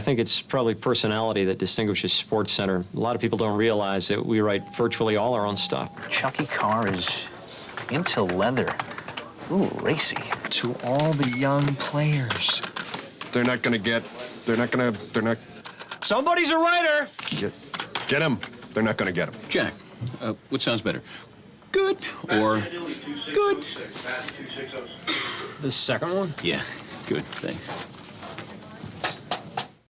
think it's probably personality that distinguishes SportsCenter. A lot of people don't realize that we write virtually all our own stuff. Chucky Carr is into leather. Ooh, racy. To all the young players. They're not. Somebody's a writer! Get him. They're not gonna get him. Jack, which sounds better? Good or good? The second one? Yeah, good, thanks.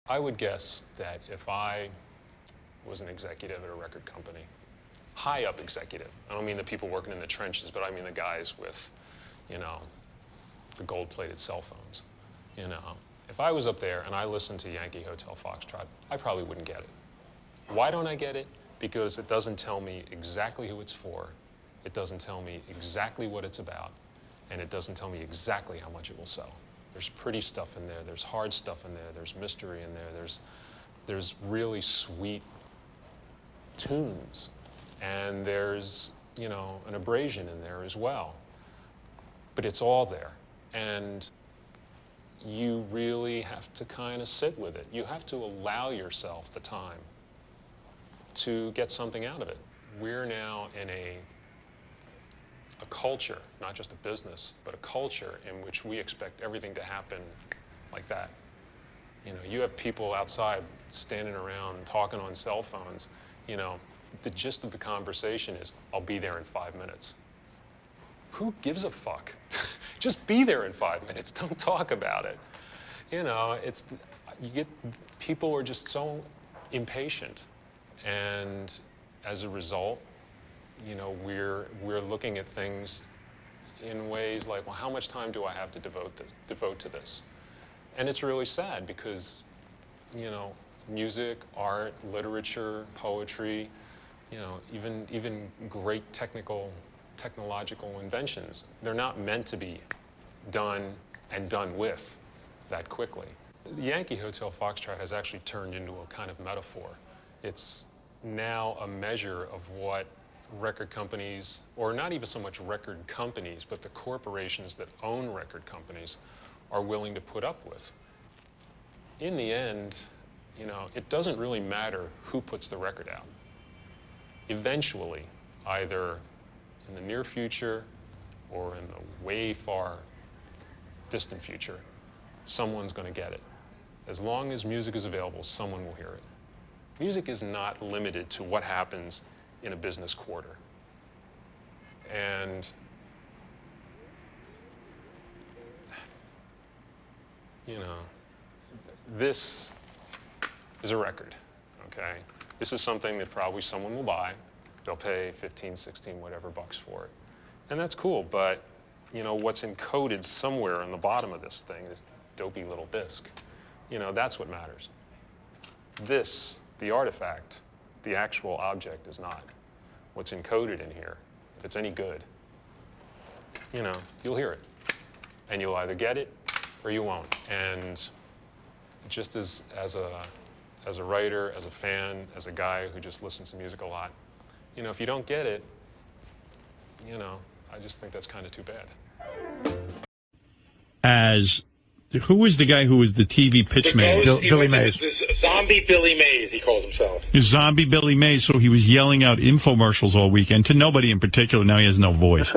I would guess that if I was an executive at a record company, high up executive, I don't mean the people working in the trenches, but I mean the guys with, you know, the gold-plated cell phones, you know. If I was up there and I listened to Yankee Hotel Foxtrot, I probably wouldn't get it. Why don't I get it? Because it doesn't tell me exactly who it's for, it doesn't tell me exactly what it's about, and it doesn't tell me exactly how much it will sell. There's pretty stuff in there, there's hard stuff in there, there's mystery in there, there's really sweet tunes, and there's, you know, an abrasion in there as well. But it's all there, and you really have to kind of sit with it. You have to allow yourself the time to get something out of it. We're now in a culture, not just a business, but a culture in which we expect everything to happen like that. You know, you have people outside standing around talking on cell phones. You know, the gist of the conversation is, I'll be there in 5 minutes. Who gives a fuck? Just be there in 5 minutes. Don't talk about it. You know, people are just so impatient. And as a result, you know, we're looking at things in ways like, well, how much time do I have to devote to this? And it's really sad because, you know, music, art, literature, poetry, you know, even great technological inventions, they're not meant to be done and done with that quickly. The Yankee Hotel Foxtrot has actually turned into a kind of metaphor. It's now a measure of what record companies, or not even so much record companies, but the corporations that own record companies are willing to put up with. In the end, you know, it doesn't really matter who puts the record out. Eventually, either in the near future or in the way far distant future, someone's going to get it. As long as music is available, someone will hear it. Music is not limited to what happens in a business quarter. And, you know, this is a record, okay? This is something that probably someone will buy. They'll pay 15, 16, whatever bucks for it. And that's cool, but, you know, what's encoded somewhere on the bottom of this thing, this dopey little disc, you know, that's what matters. This, the artifact, the actual object is not. What's encoded in here, if it's any good, you know, you'll hear it. And you'll either get it or you won't. And just as a writer, as a fan, as a guy who just listens to music a lot, you know, if you don't get it, you know, I just think that's kind of too bad. Who was the guy who was the TV pitchman? Billy Mays. Zombie Billy Mays, he calls himself. Zombie Billy Mays, so he was yelling out infomercials all weekend to nobody in particular. Now he has no voice.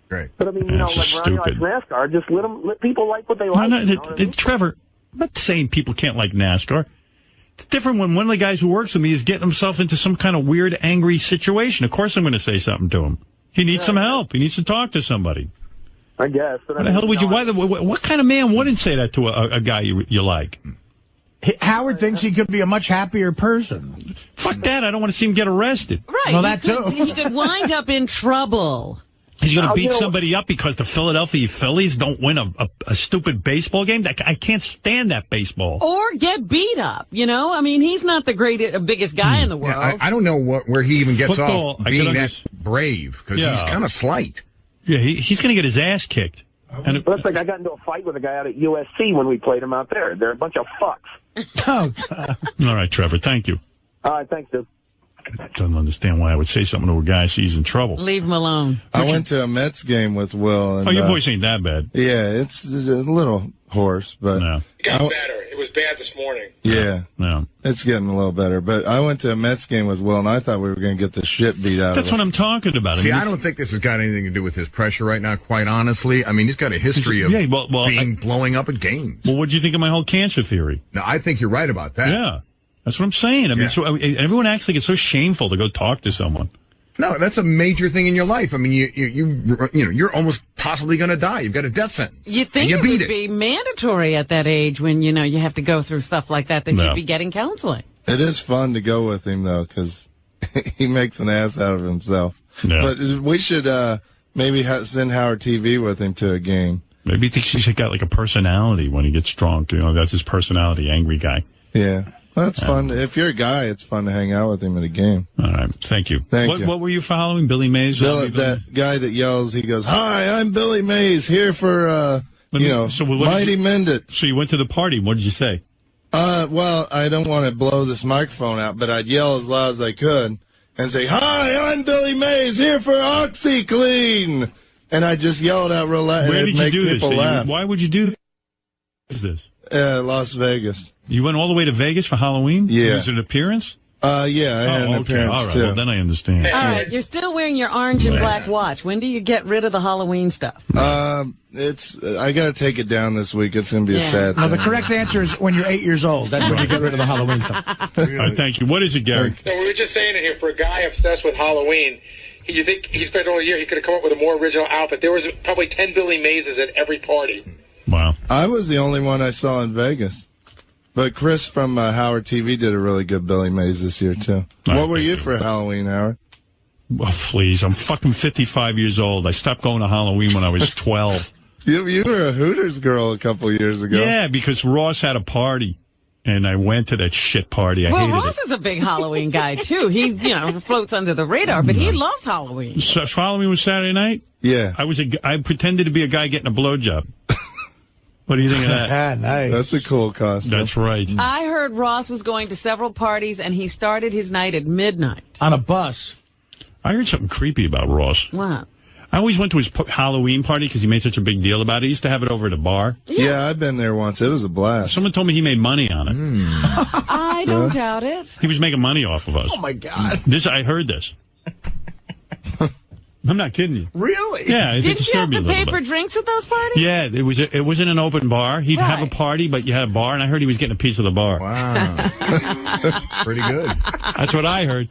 Great. But I mean, you know, like Ronnie likes NASCAR, just let people like what they like. No, Trevor, I'm not saying people can't like NASCAR. It's different when one of the guys who works with me is getting himself into some kind of weird, angry situation. Of course I'm going to say something to him. He needs some help. He needs to talk to somebody. I guess. But what the hell would you? What kind of man wouldn't say that to a guy you like? Howard thinks he could be a much happier person. Fuck that! I don't want to see him get arrested. Right? Well, that too. He could wind up in trouble. He's going to beat somebody up because the Philadelphia Phillies don't win a stupid baseball game. I can't stand that baseball. Or get beat up. You know, I mean, he's not the biggest guy in the world. Yeah, I don't know where he even gets Football, off being that brave because he's kind of slight. Yeah, he's going to get his ass kicked. And that's like I got into a fight with a guy out at USC when we played him out there. They're a bunch of fucks. Oh, God. All right, Trevor, thank you. All right, thanks, dude. I don't understand why I would say something to a guy he's in trouble. Leave him alone. I went to a Mets game with Will. And, your voice ain't that bad. Yeah, it's a little hoarse, but... It got better. It was bad this morning. Yeah. Yeah. It's getting a little better. But I went to a Mets game with Will, and I thought we were going to get the shit beat out That's of us. what I'm talking about. See, I don't think this has got anything to do with his pressure right now, quite honestly. I mean, he's got a history of blowing up at games. Well, what do you think of my whole cancer theory? No, I think you're right about that. Yeah. That's what I'm saying. I mean, everyone acts like it's so shameful to go talk to someone. No, that's a major thing in your life. I mean, you're almost possibly going to die. You've got a death sentence. You think it would be mandatory at that age when, you have to go through stuff like that you'd be getting counseling. It is fun to go with him, though, because he makes an ass out of himself. Yeah. But we should maybe send Howard TV with him to a game. Maybe he thinks he's got like a personality when he gets drunk. That's his personality, angry guy. Yeah. Well, that's fun. If you're a guy, it's fun to hang out with him at a game. All right. Thank you. Thank you. What were you following? Billy Mays? That guy that yells, he goes, "Hi, I'm Billy Mays, here for, Mighty Mendit." So you went to the party. What did you say? Well, I don't want to blow this microphone out, but I'd yell as loud as I could and say, "Hi, I'm Billy Mays, here for OxyClean." And I just yell it out real loud. Where did you do this? Laugh. Why would you do this? Las Vegas. You went all the way to Vegas for Halloween? Yeah. Was it an appearance? Yeah, I had an appearance, all right. too. Well, then I understand. All right, you're still wearing your orange and black watch. When do you get rid of the Halloween stuff? I got to take it down this week. It's going to be a sad thing. No, the correct answer is when you're 8 years old. That's when you get rid of the Halloween stuff. All right, thank you. What is it, Gary? No, we were just saying it here. For a guy obsessed with Halloween, you think he spent all year, he could have come up with a more original outfit. There was probably 10 Billy Mazes at every party. Wow. I was the only one I saw in Vegas. But Chris from Howard TV did a really good Billy Mays this year, too. What were you for Halloween, Howard? Oh, please. I'm fucking 55 years old. I stopped going to Halloween when I was 12. You were a Hooters girl a couple years ago. Yeah, because Ross had a party, and I went to that shit party. I hated Ross it. is a big Halloween guy, too. He, floats under the radar, but he loves Halloween. So Halloween was Saturday night? Yeah. I pretended to be a guy getting a blowjob. What do you think of that? Nice. That's a cool costume. That's right. I heard Ross was going to several parties, and he started his night at midnight. On a bus. I heard something creepy about Ross. What? I always went to his Halloween party because he made such a big deal about it. He used to have it over at a bar. Yeah, I've been there once. It was a blast. Someone told me he made money on it. I don't doubt it. He was making money off of us. Oh, my God. I heard this. I'm not kidding you. Really? Yeah, it Didn't you have disturbed me to a little pay for bit. drinks at those parties? Yeah, it wasn't an open bar. He'd have a Right. party, but you had a bar, and I heard he was getting a piece of the bar. Wow. Pretty good. That's what I heard.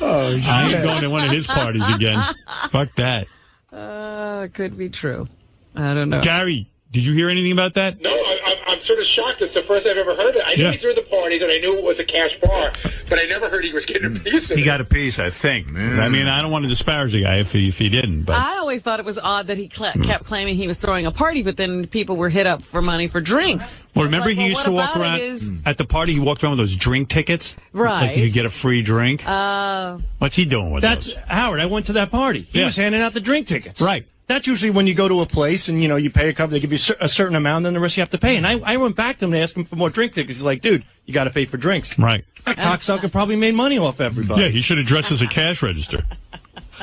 Oh, shit. I ain't going to one of his parties again. Fuck that. It could be true. I don't know. Gary, did you hear anything about that? No, I'm sort of shocked. It's the first I've ever heard it. I knew he threw the parties, and I knew it was a cash bar, but I never heard he was getting a piece of it. He got a piece, I think. I mean, I don't want to disparage the guy if he didn't, but I always thought it was odd that he kept claiming he was throwing a party, but then people were hit up for money for drinks. well, remember Like, he well, used what to walk about around it is- at the party. He walked around with those drink tickets, Right. Like you could get a free drink. What's he doing with That's those? Howard. I went to that party. He Yeah. was handing out the drink tickets. Right. That's usually when you go to a place and, you pay a couple, they give you a certain amount, and then the rest you have to pay. And I went back to him to ask him for more drink tickets. He's like, dude, you got to pay for drinks. Right. That cocksucker probably made money off everybody. Yeah, he should have dressed as a cash register.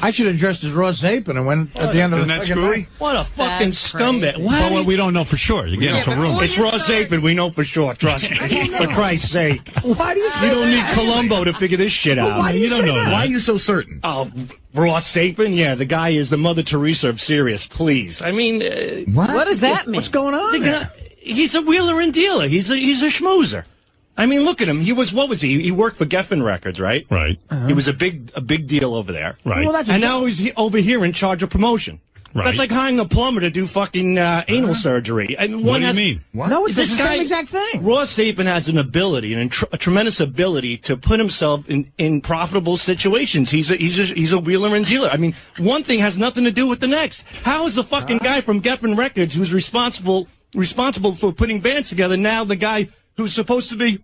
I should have dressed as Ross Apin and went at the end of the Isn't that fucking screwy? night. What a fucking That's scumbag. crazy. Why Well, we don't know for sure. Again, it's a rumor. It's Ross Apin. We know for sure. Trust me. For Christ's sake. Why do you say You don't that? need Columbo to figure this shit out. why do you don't say know that? Why are you so certain? Oh, Ross Apin? Yeah, the guy is the Mother Teresa of Sirius. Please. I mean, What does that mean? What's going on the there? guy, he's a wheeler and dealer. He's a schmoozer. I mean, look at him. What was he? He worked for Geffen Records, right? Right. He was a big deal over there. Right. Well, that's And now he's over here in charge of promotion. Right. That's like hiring a plumber to do fucking anal surgery. And What do you mean? No, it's the This guy- same exact thing. Ross Apin has an ability, a tremendous ability to put himself in profitable situations. He's a wheeler and dealer. I mean, one thing has nothing to do with the next. How is the fucking guy from Geffen Records, who's responsible for putting bands together, now the guy who's supposed to be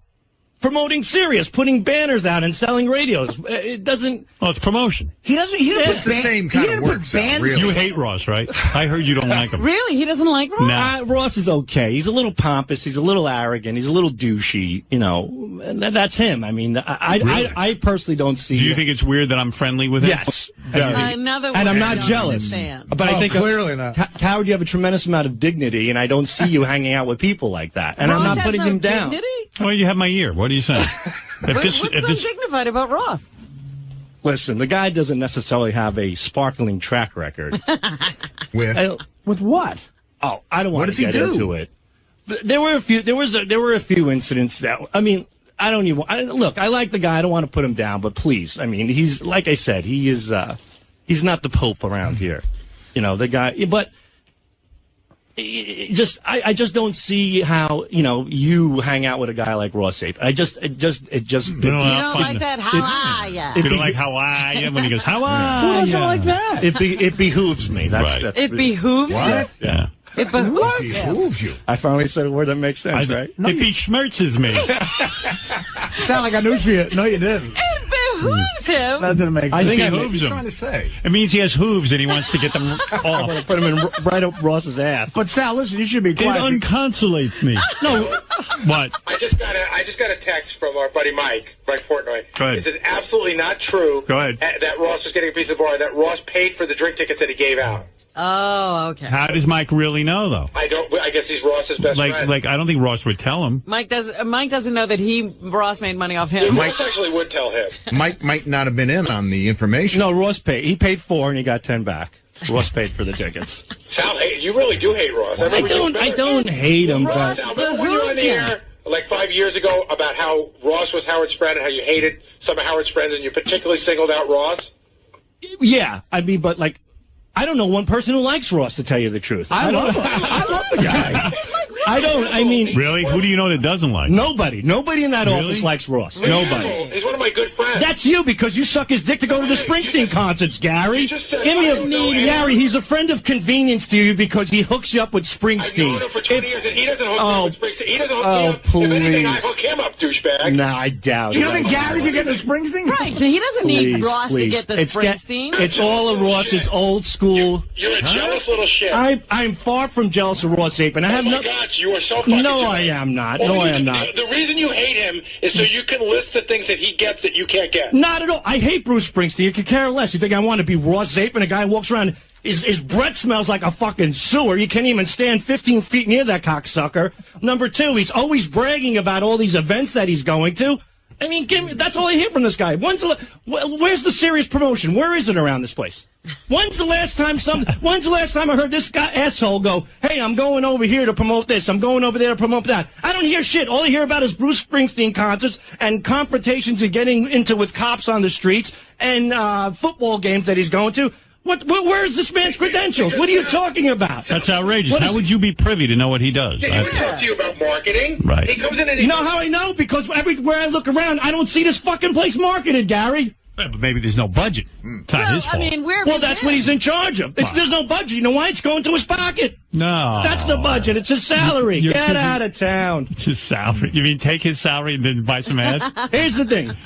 promoting Sirius, putting banners out and selling radios. It doesn't. Oh, it's promotion. He doesn't. It's the same kind of work. Really. You hate Ross, right? I heard you don't like him. Really? He doesn't like Ross? No. Ross is okay. He's a little pompous. He's a little arrogant. He's a little douchey. You know, and that's him. I mean, I personally don't see. Do you think it's weird that I'm friendly with him? Yes. Another and I'm word not I don't jealous. understand. But I think clearly not. Howard, you have a tremendous amount of dignity, and I don't see you hanging out with people like that. And Ross I'm not has putting no him down. dignity? Well, you have my ear. What are you saying? What's so dignified about Ross? Listen, the guy doesn't necessarily have a sparkling track record. With what? Oh, I don't want What to does he get do? into it. There were a few. There were a few incidents that. I mean, I don't even. Look, I like the guy. I don't want to put him down, but please, I mean, he's like I said, he is. He's not the Pope around here. You know, the guy. But I just don't see how you hang out with a guy like Ross Ape. You don't like that? How are ya? You don't like how are ya when he goes, how are Who doesn't ya? like that? It behooves me. That's It behooves you? Yeah. It behooves you. I finally said a word that makes sense, right? It beschmertzes me. Sound like I knew you. No, you didn't. It behooves him. That didn't make sense. I think it What behooves are you him. trying to say? It means he has hooves and he wants to get them off. I'm going to put him in right up Ross's ass. But Sal, listen, you should be It quiet. unconsolates me. No. What? I just got a text from our buddy Mike Portnoy. Go ahead. It says absolutely not true. Go ahead. That Ross was getting a piece of the bar. That Ross paid for the drink tickets that he gave out. Oh, okay. How does Mike really know, though? I guess he's Ross's best friend. Like, I don't think Ross would tell him. Mike doesn't know that Ross made money off him. Ross actually would tell him. Mike might not have been in on the information. No, Ross paid. He paid $4 and he got 10 back. Ross paid for the tickets. Sal, you really do hate Ross. I don't hate him, but Sal, remember when you were on the air like 5 years ago about how Ross was Howard's friend and how you hated some of Howard's friends and you particularly singled out Ross? yeah, I mean, but like, I don't know one person who likes Ross, to tell you the truth. I love the guy. I mean... Really? Who do you know that doesn't like him? Nobody. Nobody in that office likes Ross. Nobody. He's one of my good friends. That's you, because you suck his dick to go to the Springsteen concerts, Gary. Give me Gary, he's a friend of convenience to you because he hooks you up with Springsteen. I've known him for 20 years, and he doesn't hook me up with Springsteen. He doesn't hook me up. Please. If anything, I hook him up, douchebag. Nah, I doubt it. You don't think Gary could get to Springsteen? Right, so he doesn't need Ross to get to Springsteen. It's all of Ross's old school. You're a jealous little shit. I'm far from jealous of Ross Ape, and I have Oh my God, you are so fucking No, jealous. I am not. Well, No, I am not. The reason you hate him is so you can list the things that he gets that you can't get. Not at all. I hate Bruce Springsteen. You could care less. You think I want to be Ross Ape and a guy who walks around, his breath smells like a fucking sewer. You can't even stand 15 feet near that cocksucker. Number two, he's always bragging about all these events that he's going to. I mean, that's all I hear from this guy. Where's the serious promotion? Where is it around this place? When's the last time I heard this guy asshole go, hey, I'm going over here to promote this, I'm going over there to promote that? I don't hear shit. All I hear about is Bruce Springsteen concerts and confrontations he's getting into with cops on the streets and football games that he's going to. Where is this man's credentials? What are you talking about? That's outrageous. How would you be privy to know what he does? Yeah, he would talk to you about marketing. Right. He comes in and You know how I know? Because everywhere I look around, I don't see this fucking place marketed, Gary. Yeah, but maybe there's no budget. It's not his fault. I mean, well, that's what he's in charge of. There's no budget. You know why? It's going to his pocket. No. That's the budget. It's his salary. Get out of town. It's his salary. You mean take his salary and then buy some ads? Here's the thing.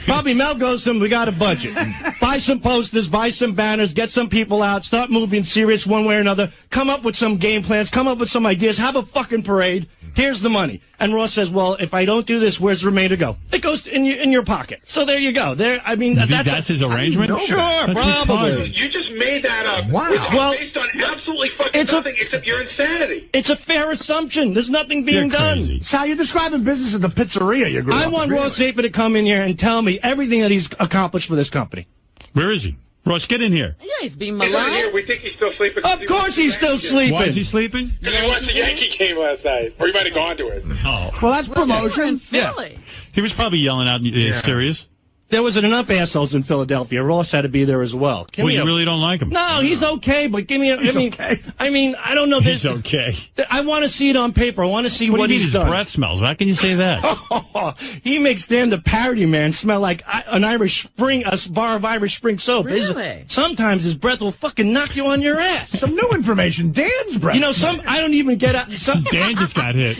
Bobby Mel goes to him, we got a budget. Buy some posters, buy some banners, get some people out, start moving serious one way or another, come up with some game plans, come up with some ideas, have a fucking parade. Here's the money. And Ross says, well, if I don't do this, where's the remainder go? It goes in your pocket. So there you go. I mean, that's his arrangement? Sure, That's probably. You just made that up. Wow. Based on absolutely fucking nothing except your insanity. It's a fair assumption. There's nothing being done. Sal, you're describing business at the pizzeria you grew up I want in, Ross Ape to come in here and tell me everything that he's accomplished for this company. Where is he? Ross, get in here. Yeah, he's being He's not maligned. here. We think he's still sleeping. Of course he's still sleeping. Why is he sleeping? Because he watched the Yankee game last night. Or he might have gone to it. Oh. Well, that's We're promotion. in Philly. He was probably yelling out Sirius. There wasn't enough assholes in Philadelphia. Ross had to be there as well. Well, you really don't like him? No, he's okay, but give me a... I mean, I don't know. He's okay. I want to see it on paper. I want to see what he's done. His breath smells. How can you say that? He makes Dan the Parody Man smell like an Irish Spring, a bar of Irish Spring soap. Really? Sometimes his breath will fucking knock you on your ass. Some new information. Dan's breath. You know, I don't even get out. Dan just got hit.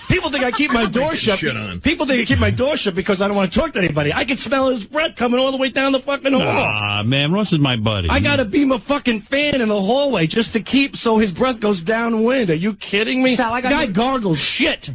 People think I keep my door shut. People think I keep my door shut because I don't want to talk to anybody. I can smell his breath coming all the way down the fucking hall. Ah, man, Ross is my buddy. I got to beam a fucking fan in the hallway just to keep so his breath goes downwind. Are you kidding me? Sal, Guy gargles shit.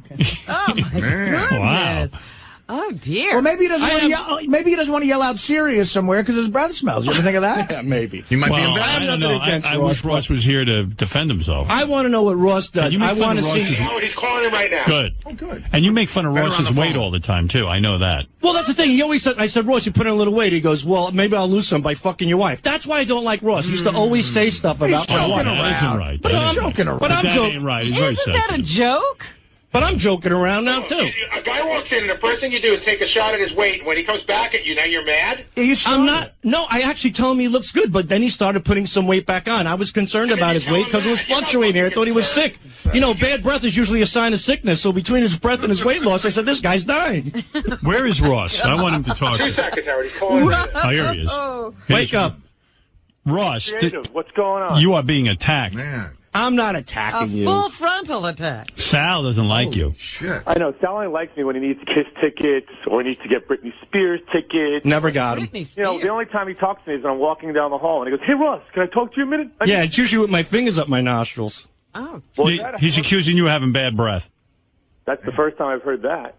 Oh, my goodness. Wow. Oh, dear. Well, maybe he doesn't want to yell. Maybe he doesn't want to yell out serious somewhere because his breath smells. You ever think of that? Yeah, maybe. He might be Well, embarrassed. I don't know. I wish Ross was here to defend himself. I want to know what Ross does. I want to see. Oh, he's calling him right now. Good. Oh, good. And you make fun of Better Ross's on the weight phone. all the time, too. I know that. Well, that's the thing. He always said, I said, Ross, you put in a little weight. He goes, well, maybe I'll lose some by fucking your wife. That's why I don't like Ross. He used to always say stuff about joking my wife. around. That isn't right. But That I'm isn't joking around. But I'm That joking. ain't right. He's very Isn't that a sensitive. joke? But I'm joking around now, too. A guy walks in, and the first thing you do is take a shot at his weight. When he comes back at you, now you're mad? I'm not. No, I actually told him he looks good, but then he started putting some weight back on. I was concerned about his weight because it was fluctuating. I thought he was sick. You know, bad breath is usually a sign of sickness. So between his breath and his weight loss, I said, this guy's dying. Where is Ross? I want him to talk. 2 seconds, Howard. He's calling me. Oh, here he is. Wake up. Ross, What's going on? you are being attacked. Man, I'm not A attacking you. full frontal attack. Sal doesn't like you. shit. I know. Sal only likes me when he needs Kiss tickets or he needs to get Britney Spears tickets. Never got him. Britney Spears. You know, the only time he talks to me is when I'm walking down the hall and he goes, "Hey, Ross, can I talk to you a minute?" Yeah, it's usually with my fingers up my nostrils. Oh. Well, He's accusing you of having bad breath. that's the first time I've heard that.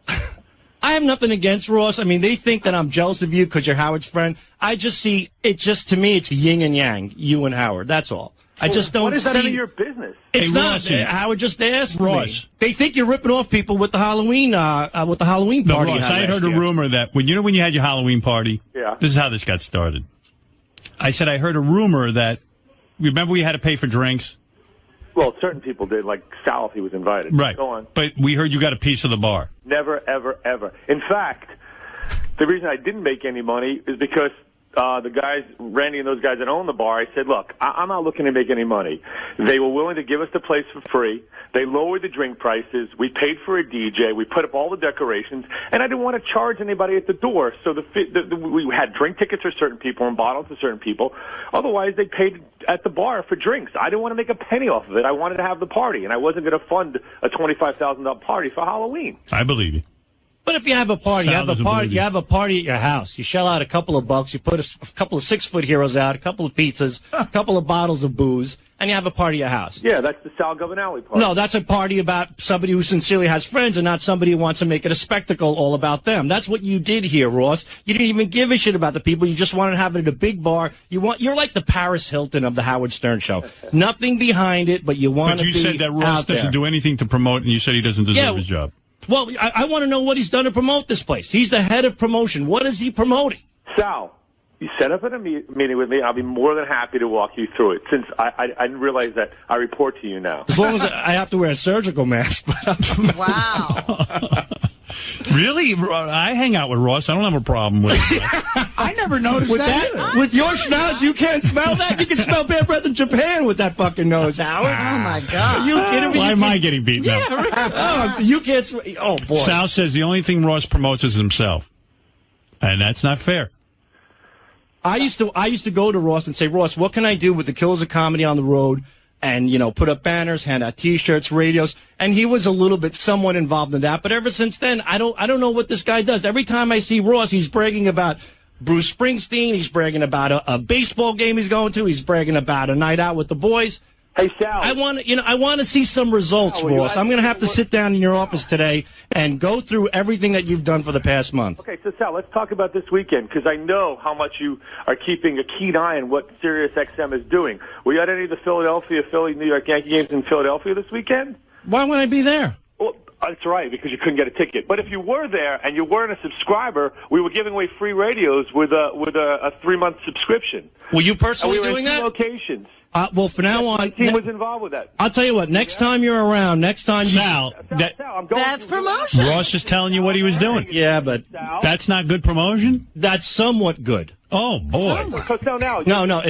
I have nothing against Ross. I mean, they think that I'm jealous of you because you're Howard's friend. I just see it. Just to me, it's yin and yang. You and Howard. That's all. I just don't What is see. that any of your business? It's Hey, not. Rossi. Howard just asked Ross. me. They think you're ripping off people with the Halloween party. No, you Ross, had I had last heard a year. rumor that when you had your Halloween party. Yeah. This is how this got started. I said I heard a rumor that. Remember we had to pay for drinks. Well, certain people did, like Sal if he was invited. Right. Go on. But we heard you got a piece of the bar. Never, ever, ever. In fact, the reason I didn't make any money is because the guys, Randy and those guys that own the bar, I said, look, I'm not looking to make any money. They were willing to give us the place for free. They lowered the drink prices. We paid for a DJ. We put up all the decorations. And I didn't want to charge anybody at the door. So we had drink tickets for certain people and bottles for certain people. Otherwise, they paid at the bar for drinks. I didn't want to make a penny off of it. I wanted to have the party. And I wasn't going to fund a $25,000 party for Halloween. I believe you. But if you have a party, Sal you have a doesn't party. believe You you. have a party at your house. You shell out a couple of bucks. You put a couple of 6-foot heroes out, a couple of pizzas, a couple of bottles of booze, and you have a party at your house. Yeah, that's the Sal Governale party. No, that's a party about somebody who sincerely has friends and not somebody who wants to make it a spectacle all about them. That's what you did here, Ross. You didn't even give a shit about the people. You just wanted to have it at a big bar. You're like the Paris Hilton of the Howard Stern show. Nothing behind it, but you want But to you be said that Ross out there. doesn't do anything to promote, and you said he doesn't deserve Yeah. his job. Well, I want to know what he's done to promote this place. He's the head of promotion. What is he promoting? Sal, you set up a meeting with me. I'll be more than happy to walk you through it, since I didn't realize that I report to you now. As long as I have to wear a surgical mask. Wow. Really? I hang out with Ross. I don't have a problem with it. I never noticed With that. that, with your schnoz, you can't smell that. You can smell bad breath in Japan with that fucking nose, Howard. Oh, my God. Are you kidding me? Why am I getting beaten up? Oh, so you can't. Oh boy. Sal says the only thing Ross promotes is himself, and that's not fair. I used to go to Ross and say, Ross, what can I do with the Killers of Comedy on the road? And, you know, put up banners, hand out T-shirts, radios. And he was a little bit somewhat involved in that. But ever since then, I don't know what this guy does. Every time I see Ross, he's bragging about Bruce Springsteen. He's bragging about a baseball game he's going to. He's bragging about a night out with the boys. Hey, Sal. I want to see some results, Sal, will you Ross. I'm going to have to sit down in your office today and go through everything that you've done for the past month. Okay, so Sal, let's talk about this weekend, because I know how much you are keeping a keen eye on what Sirius XM is doing. Were you at any of the Philly, New York Yankee games in Philadelphia this weekend? Why would I be there? Well, that's right, because you couldn't get a ticket. But if you were there and you weren't a subscriber, we were giving away free radios with a 3-month subscription. Were you And personally we were doing in 2 that? locations. Well, from now on, my team was involved with that. I'll tell you what. Next time you're around, Sal, that's promotion. Ross is telling you what he was doing. Yeah, but that's not good promotion. That's somewhat good. Oh boy. Because now, no.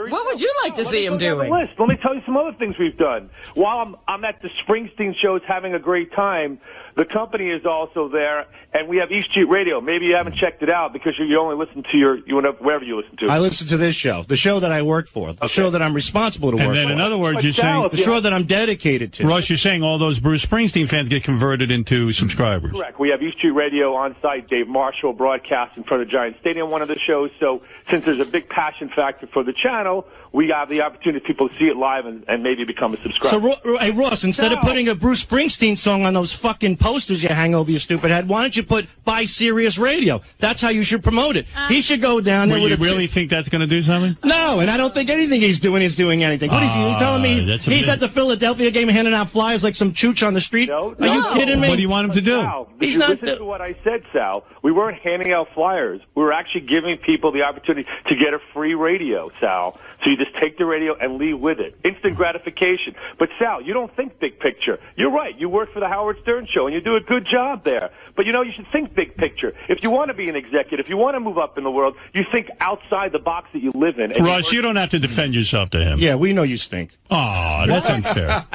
What would you like to see him doing? Let me tell you some other things we've done. While I'm at the Springsteen shows having a great time, the company is also there, and we have East Street Radio. Maybe you haven't checked it out because you only listen to wherever you listen to. I listen to this show, the show that I work for, the show that I'm responsible to work for. And then, in other words, you're saying the show that I'm dedicated to. Ross, you're saying all those Bruce Springsteen fans get converted into subscribers. Correct. We have East Street Radio on site. Dave Marshall broadcasts in front of Giant Stadium, one of the shows. So since there's a big passion factor for the channel, we have the opportunity for people to see it live and maybe become a subscriber. So, hey, Ross, instead of putting a Bruce Springsteen song on those fucking posters you hang over your stupid head, why don't you put Buy Sirius Radio? That's how you should promote it. He should go down there. Well, you really think that's going to do something? No, and I don't think anything he's doing is doing anything. What is he telling me? He's at the Philadelphia game handing out flyers like some chooch on the street? No. Are you kidding me? What do you want him to do? Sal, he's not. Listen to what I said, Sal. We weren't handing out flyers. We were actually giving people the opportunity to get a free radio, Sal. So you just take the radio and leave with it. Instant gratification. But, Sal, you don't think big picture. You're right. You work for the Howard Stern Show, and you do a good job there. But, you should think big picture. If you want to be an executive, if you want to move up in the world, you think outside the box that you live in. Ross, you don't have to defend yourself to him. Yeah, we know you stink. Oh, that's unfair.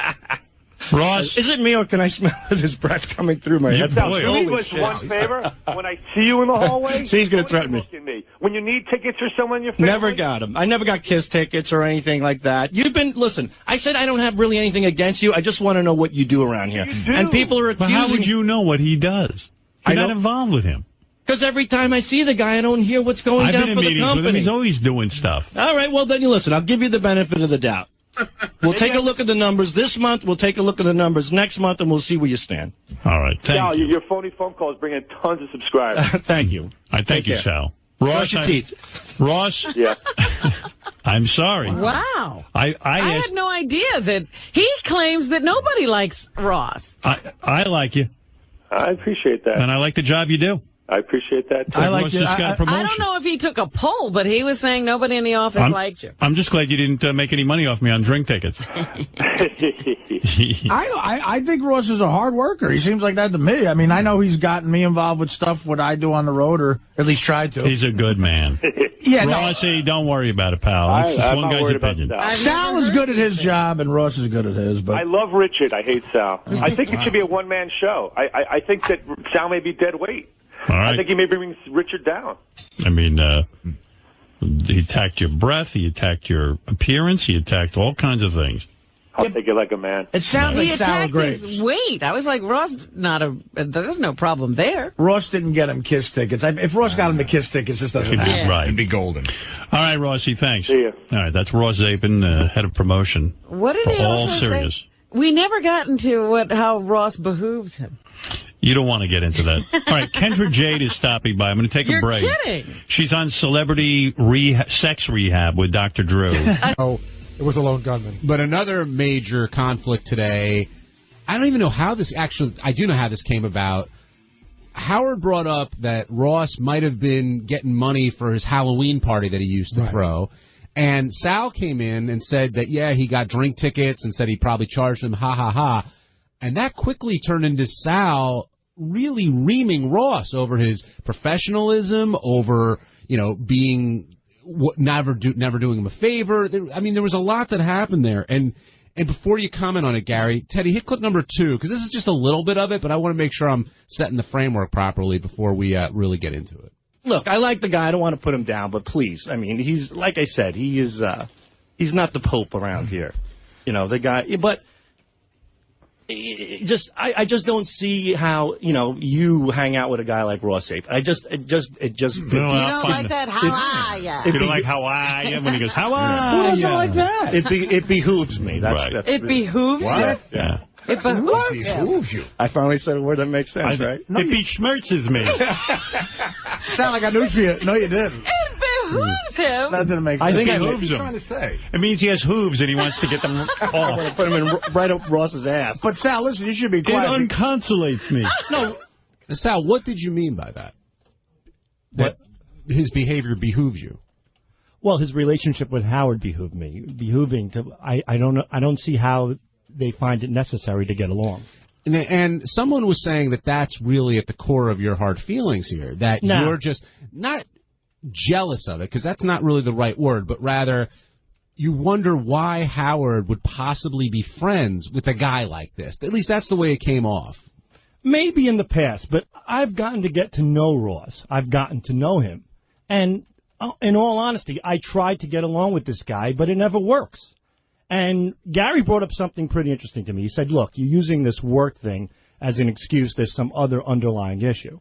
Ross, is it me or can I smell his breath coming through my head? Sal, do me one favor. When I see you in the hallway, see, he's going to threaten me. When you need tickets for someone in your family. Never got them. I never got Kiss tickets or anything like that. Listen, I said I don't have really anything against you. I just want to know what you do around here. You do. And people are accusing. But how would you know what he does? You're not involved with him. Because every time I see the guy, I don't hear what's going down for the company. With him. He's always doing stuff. All right, well, then you listen. I'll give you the benefit of the doubt. We'll take a look at the numbers this month. We'll take a look at the numbers next month, and we'll see where you stand. All right. Thank you. Your phony phone call is bringing tons of subscribers. Thank you. Thank you, Sal. Ross, brush your teeth. Ross? Yeah. I'm sorry. Wow. I had no idea that he claims that nobody likes Ross. I like you. I appreciate that. And I like the job you do. I appreciate that. I like just got a promotion. I don't know if he took a poll, but he was saying nobody in the office liked you. I'm just glad you didn't make any money off me on drink tickets. I think Ross is a hard worker. He seems like that to me. I mean, I know he's gotten me involved with stuff what I do on the road, or at least tried to. He's a good man. Yeah, Rossi, don't worry about it, pal. It's just one guy's opinion. Sal is good at his job, and Ross is good at his. But I love Richard. I hate Sal. I think it should be a one-man show. I think that Sal may be dead weight. All right. I think he may bring Richard down. I mean, he attacked your breath. He attacked your appearance. He attacked all kinds of things. I'll take it like a man. It sounds like sour grapes. His weight. I was like, Ross, there's no problem there. Ross didn't get him Kiss tickets. If Ross got him the Kiss tickets, this doesn't happen. Right. It'd be golden. All right, Rossi, thanks. See ya. All right, that's Ross Zapin, head of promotion. What did for he all also serious. say? We never got into how Ross behooves him. You don't want to get into that. All right, Kendra Jade is stopping by. I'm going to take a break. You're kidding. She's on celebrity sex rehab with Dr. Drew. Oh, it was a lone gunman. But another major conflict today, I don't even know how this I do know how this came about. Howard brought up that Ross might have been getting money for his Halloween party that he used to throw. And Sal came in and said that, yeah, he got drink tickets and said he probably charged him, ha, ha, ha. And that quickly turned into Sal really reaming Ross over his professionalism, over, being never doing him a favor. There was a lot that happened there. And before you comment on it, Gary, Teddy, hit clip number 2, because this is just a little bit of it, but I want to make sure I'm setting the framework properly before we really get into it. Look, I like the guy. I don't want to put him down, but please, he's, like I said, he's not the Pope around here. The guy, but I just don't see how, you hang out with a guy like Ross Zapin. It just. You don't like that? How are ya? You don't like how are ya when he goes, how are Who doesn't ya? like that? It behooves me. Right. It behooves you? Yeah. It behooves you. I finally said a word that makes sense, right? If he schmertzes me. Sound like I knew you. No, you didn't. It behooves him. That didn't make sense. I think it behooves him. Trying to say? It means he has hooves and he wants to get them off. I want to put him right up Ross's ass. But Sal, listen, you should be It quiet. unconsolates me. No. Sal, what did you mean by that? That his behavior behooves you? Well, his relationship with Howard behooving to. I don't know. I don't see how they find it necessary to get along. And someone was saying that that's really at the core of your hard feelings here. That you're just not jealous of it, because that's not really the right word, but rather you wonder why Howard would possibly be friends with a guy like this. At least that's the way it came off. Maybe in the past, but I've gotten to get to know Ross. I've gotten to know him. And in all honesty, I tried to get along with this guy, but it never works. And Gary brought up something pretty interesting to me. He said, look, you're using this work thing as an excuse. There's some other underlying issue.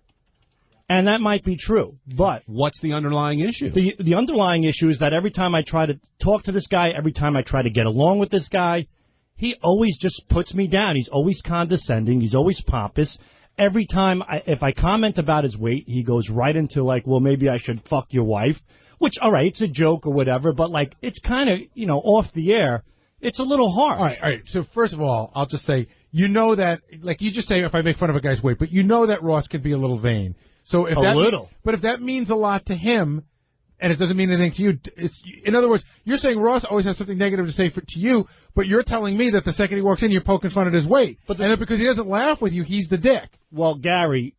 And that might be true, but... What's the underlying issue? The underlying issue is that every time I try to talk to this guy, every time I try to get along with this guy, he always just puts me down. He's always condescending. He's always pompous. Every time, if I comment about his weight, he goes right into, like, well, maybe I should fuck your wife. Which, all right, it's a joke or whatever, but, like, it's kind of, off the air. It's a little hard. All right. So, first of all, I'll just say, that, like you just say, if I make fun of a guy's weight, but you know that Ross can be a little vain. So if but if that means a lot to him, and it doesn't mean anything to you, in other words, you're saying Ross always has something negative to say to you, but you're telling me that the second he walks in, you're poking fun at his weight. And then because he doesn't laugh with you, he's the dick. Well, Gary,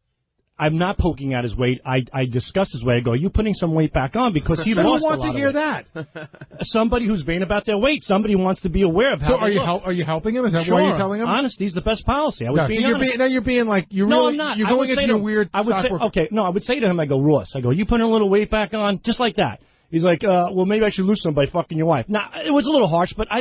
I'm not poking at his weight. I discuss his weight. I go, are you putting some weight back on? Because he lost a lot of weight. Who wants to hear that? Somebody who's vain about their weight. Somebody wants to be aware of how So are you helping him? Is that why you're telling him? Honesty is the best policy. I was being honest. Now you're being like, I'm not. You're going into your weird I would say to him, I go, Ross, are you putting a little weight back on? Just like that. He's like, well, maybe I should lose some by fucking your wife. Now, it was a little harsh, but I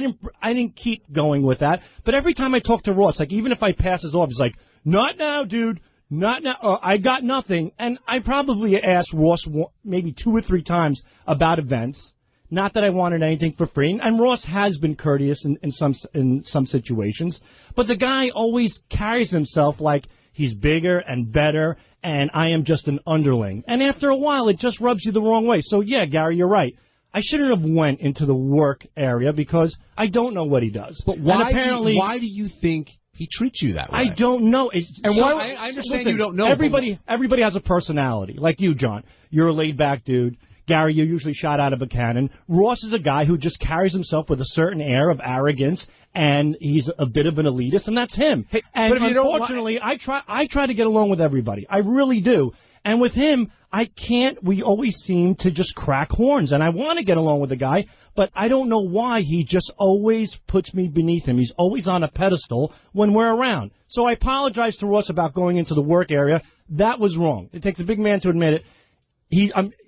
didn't keep going with that. But every time I talk to Ross, like, even if I pass his off, he's like, not now, dude. Not now. I got nothing. And I probably asked Ross maybe 2 or 3 times about events. Not that I wanted anything for free. And Ross has been courteous in some situations. But the guy always carries himself like he's bigger and better, and I am just an underling. And after a while, it just rubs you the wrong way. So, yeah, Gary, you're right. I shouldn't have went into the work area because I don't know what he does. But why do you think he treats you that way? I don't know. I understand you don't know. Everybody has a personality. Like you, John. You're a laid-back dude. Gary, you're usually shot out of a cannon. Ross is a guy who just carries himself with a certain air of arrogance, and he's a bit of an elitist, and that's him. Hey, and unfortunately, I try to get along with everybody. I really do. And with him, I can't. We always seem to just crack horns, and I want to get along with the guy, but I don't know why he just always puts me beneath him. He's always on a pedestal when we're around. So I apologize to Ross about going into the work area. That was wrong. It takes a big man to admit it.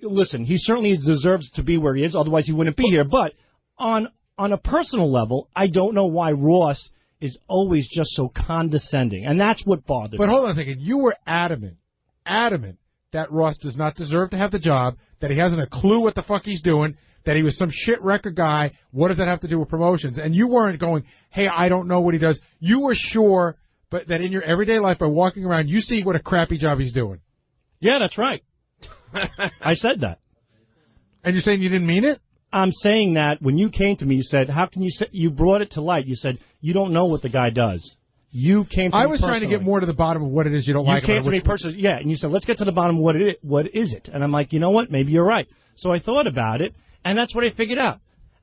Listen, he certainly deserves to be where he is, otherwise he wouldn't be here. But on a personal level, I don't know why Ross is always just so condescending, and that's what bothered me. But hold on a second. You were adamant that Ross does not deserve to have the job, that he hasn't a clue what the fuck he's doing, that he was some shit record guy. What does that have to do with promotions? And you weren't going, hey, I don't know what he does. You were sure but that in your everyday life, by walking around, you see what a crappy job he's doing. Yeah, that's right. I said that. And you're saying you didn't mean it? I'm saying that when you came to me, you said, how can you say, you brought it to light. You said, you don't know what the guy does. You came to me I was trying to get more to the bottom of what it is you don't like about it. You came to me personally, yeah, and you said, let's get to the bottom of what is it? And I'm like, you know what, maybe you're right. So I thought about it, and that's what I figured out.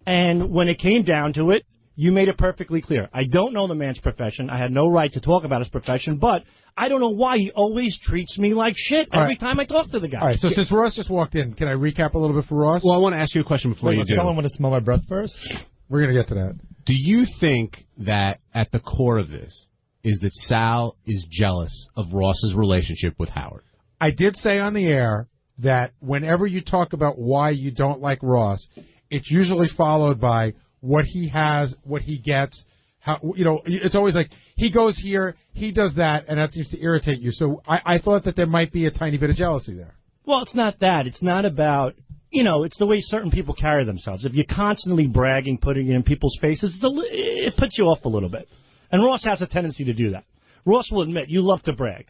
And when it came down to it, you made it perfectly clear. I don't know the man's profession. I had no right to talk about his profession, but I don't know why he always treats me like shit every time I talk to the guy. All right, so since Ross just walked in, can I recap a little bit for Ross? Well, I want to ask you a question before you do. Someone want to smell my breath first? We're going to get to that. Do you think that at the core of this is that Sal is jealous of Ross's relationship with Howard? I did say on the air that whenever you talk about why you don't like Ross, it's usually followed by what he has, what he gets. How, it's always like, he goes here, he does that, and that seems to irritate you. So I thought that there might be a tiny bit of jealousy there. Well, it's not that. It's not about, it's the way certain people carry themselves. If you're constantly bragging, putting it in people's faces, it puts you off a little bit. And Ross has a tendency to do that. Ross will admit, you love to brag.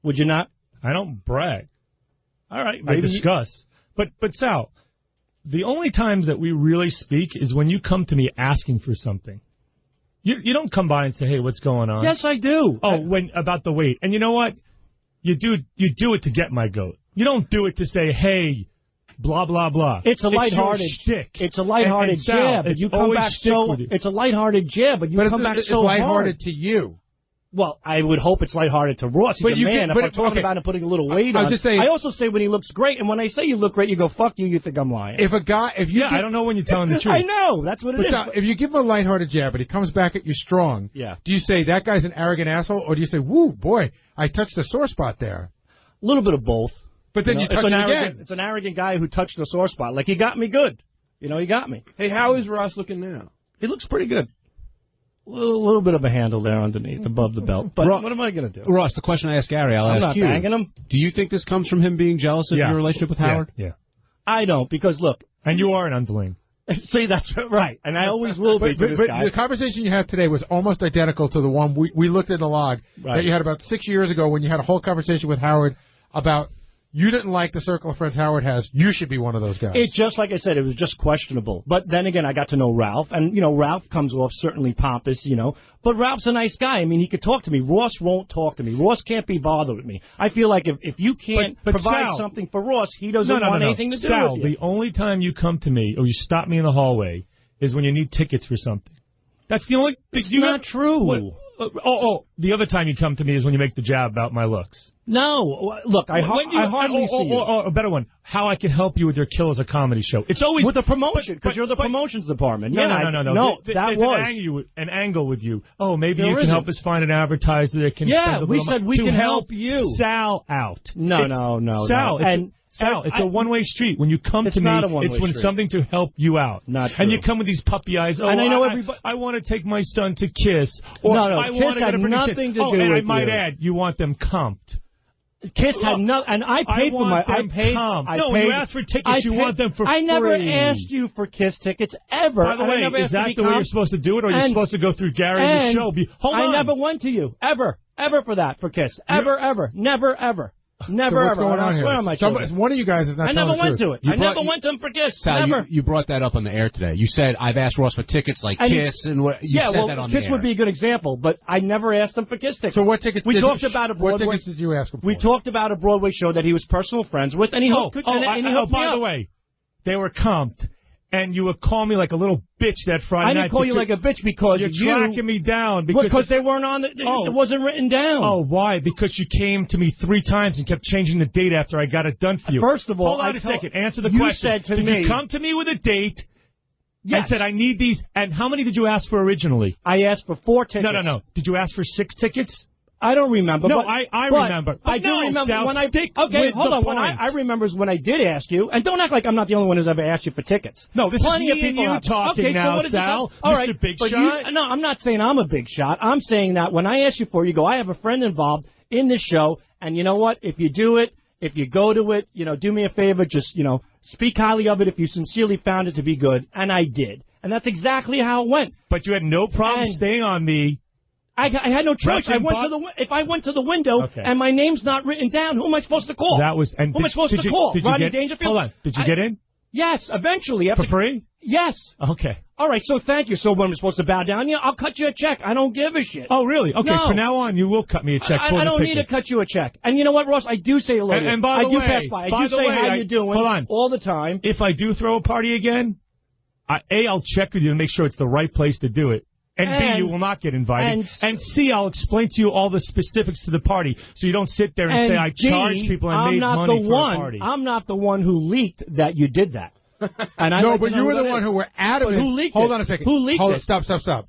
Would you not? I don't brag. All right. I discuss. But Sal, the only times that we really speak is when you come to me asking for something. You don't come by and say, hey, what's going on? Yes, I do. Oh, about the weight. And you know what? You do it to get my goat. You don't do it to say, hey, blah, blah, blah. It's a lighthearted shtick. It's a lighthearted and Sal, jab, but it's you come always back shtick so. with you. It's a lighthearted jab, but you come back so hard. It's lighthearted to you. Well, I would hope it's lighthearted to Ross. He's But a you man. get- If but- I'm talking okay. about him putting a little weight I on. was just saying- I also say when he looks great, and when I say you look great, you go, fuck you, you think I'm lying. If I don't know when you're telling the truth. I know. That's what it But is. Sal, if you give him a lighthearted jab, but he comes back at you strong, Yeah. do you say that guy's an arrogant asshole, or do you say, woo, boy, I touched the sore spot there? A little bit of both. But then you touch it again. It's an arrogant guy who touched the sore spot. Like, he got me good. He got me. Hey, how is Ross looking now? He looks pretty good. A little bit of a handle there underneath, above the belt. But what am I going to do? Ross, the question I asked Gary, I'll I'm ask not you. banging him. Do you think this comes from him being jealous of your relationship with Howard? Yeah. I don't, because look. And you are an underling. See, that's right. And I always will be to this But guy. the conversation you had today was almost identical to the one we looked in the log that you had about 6 years ago when you had a whole conversation with Howard about you didn't like the circle of friends Howard has. You should be one of those guys. It's just like I said, it was just questionable. But then again, I got to know Ralph, and, Ralph comes off certainly pompous, But Ralph's a nice guy. I mean, he could talk to me. Ross won't talk to me. Ross can't be bothered with me. I feel like if you can't But provide Sal, something for Ross, he doesn't want anything to do Sal, with you. the only time you come to me or you stop me in the hallway is when you need tickets for something. That's the only... It's not true. The other time you come to me is when you make the jab about my looks. No, look, I hardly see you. Or a better one, how I can help you with your Kill as a Comedy show. It's always... With the promotion, because you're the promotions department. No. No, There's an angle with you. Oh, maybe you can help us find an advertiser that can... Yeah, spend a we little said money we to can help you. Sal out. No. Sal, No. it's a one-way street. When you come to me, it's when something to help you out. Not true. And you come with these puppy eyes. Oh, and I know everybody. I want to take my son to Kiss. Or No, I Kiss want to had get a nothing to do and I with might you. add, you want them comped. Kiss had no, and I paid for my. I paid. You asked for tickets. You want them for free. I never asked you for Kiss tickets ever. By the way, is that the way you're supposed to do it, or you're supposed to go through Gary and the show? Hold on. I never went to you ever for that for Kiss. Ever, never, ever. Never, so what's ever. going on here? I swear One of you guys is not I telling never the went truth. to it. I never went to him for Kiss. Sal, never. you brought that up on the air today. You said, I've asked Ross for tickets like And Kiss, and what you said that on the air. Kiss would be a good example, but I never asked him for Kiss tickets. So what tickets? We talked about a Broadway. What tickets did you ask him for? We talked about a Broadway show that he was personal friends with, and he hooked me by up. the way, they were comped, and you would call me like a little bitch that Friday night. I didn't call you like a bitch because you're tracking me down because they weren't on. It wasn't written down. Oh, why? Because you came to me 3 times and kept changing the date after I got it done for you. First of all, hold on a second. Answer the you question. Said to did me, you come to me with a date? Yes. And said I need these. And how many did you ask for originally? I asked for 4 tickets. No. Did you ask for 6 tickets? I don't remember. No, but, I remember. I do remember Sal, when I stick okay. with Hold the on. point. When I remember is when I did ask you, and don't act like I'm not the only one who's ever asked you for tickets. No, this Plenty is me of people and you have. talking okay, now, so what is Sal. All Mr. right, Big but Shot. no, I'm not saying I'm a big shot. I'm saying that when I ask you for it, you go, I have a friend involved in this show, and you know what? If you do it, if you go to it, do me a favor, just speak highly of it if you sincerely found it to be good, and I did, and that's exactly how it went. But you had no problem staying on me. I had no choice. If I went to the window and my name's not written down, who am I supposed to call? Who am I supposed to call? Rodney Dangerfield? Hold on. Did you get in? Yes, eventually. For free? Yes. Okay. All right, so thank you. So when I'm supposed to bow down, I'll cut you a check. I don't give a shit. Oh, really? Okay, no. from now on, you will cut me a check for I don't need to cut you a check. And you know what, Ross? I do say hello to you. And by the way, I do pass by. I do say how you doing hold on. all the time. If I do throw a party again, I'll check with you to make sure it's the right place to do it. And B, you will not get invited. And C, I'll explain to you all the specifics to the party, so you don't sit there and say, I charged people and made money for a party. I'm not the one who leaked that you did that. No, but you were the one who were adamant. Who leaked Hold it? on a second. Who leaked Hold it? on, stop.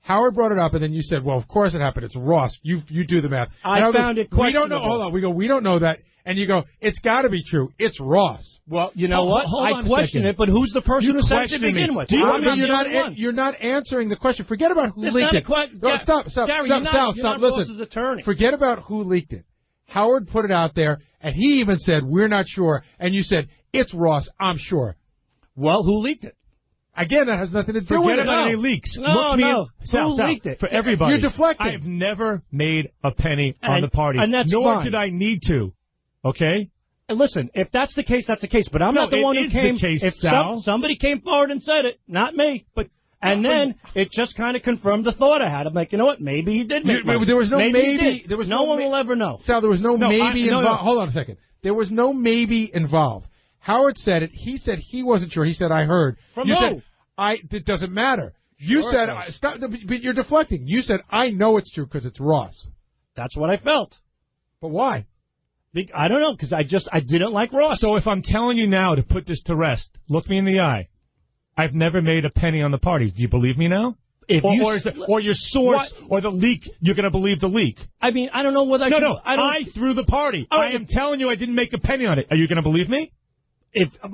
Howard brought it up, and then you said, well, of course it happened. It's Ross. You do the math. I found it questionable. We don't know. Hold on. We go, we don't know that. And you go, it's got to be true. It's Ross. Well, you know what? I question it, but who's the person who said it to begin with? You're not answering the question. Forget about who leaked it. Stop. Gary, Stop. Listen. Ross's attorney. Forget about who leaked it. Howard put it out there, and he even said, we're not sure. And you said, it's Ross, I'm sure. Well, who leaked it? Again, that has nothing to do with it. Forget about any leaks. No. Sal, leaked it? For everybody. You're deflecting. I have never made a penny on the party. And that's nor fine. did I need to. Okay? And listen, if that's the case, that's the case. But I'm not the one who came. If somebody came forward and said it, not me. And then it just kind of confirmed the thought I had. I'm like, you know what? Maybe he did make money. There was no maybe. There was no one will ever know. Sal, there was no maybe involved. Hold on a second. There was no maybe involved. Howard said it. He said he wasn't sure. He said, I heard. From you who? said, it doesn't matter. You Sure said, it does. stop, but you're deflecting. You said, I know it's true because it's Ross. That's what I felt. But why? I don't know, because I didn't like Ross. So if I'm telling you now to put this to rest, look me in the eye. I've never made a penny on the parties. Do you believe me now? Or your source or the leak, you're going to believe the leak. I mean, I don't know whether I threw the party. I am telling you I didn't make a penny on it. Are you going to believe me?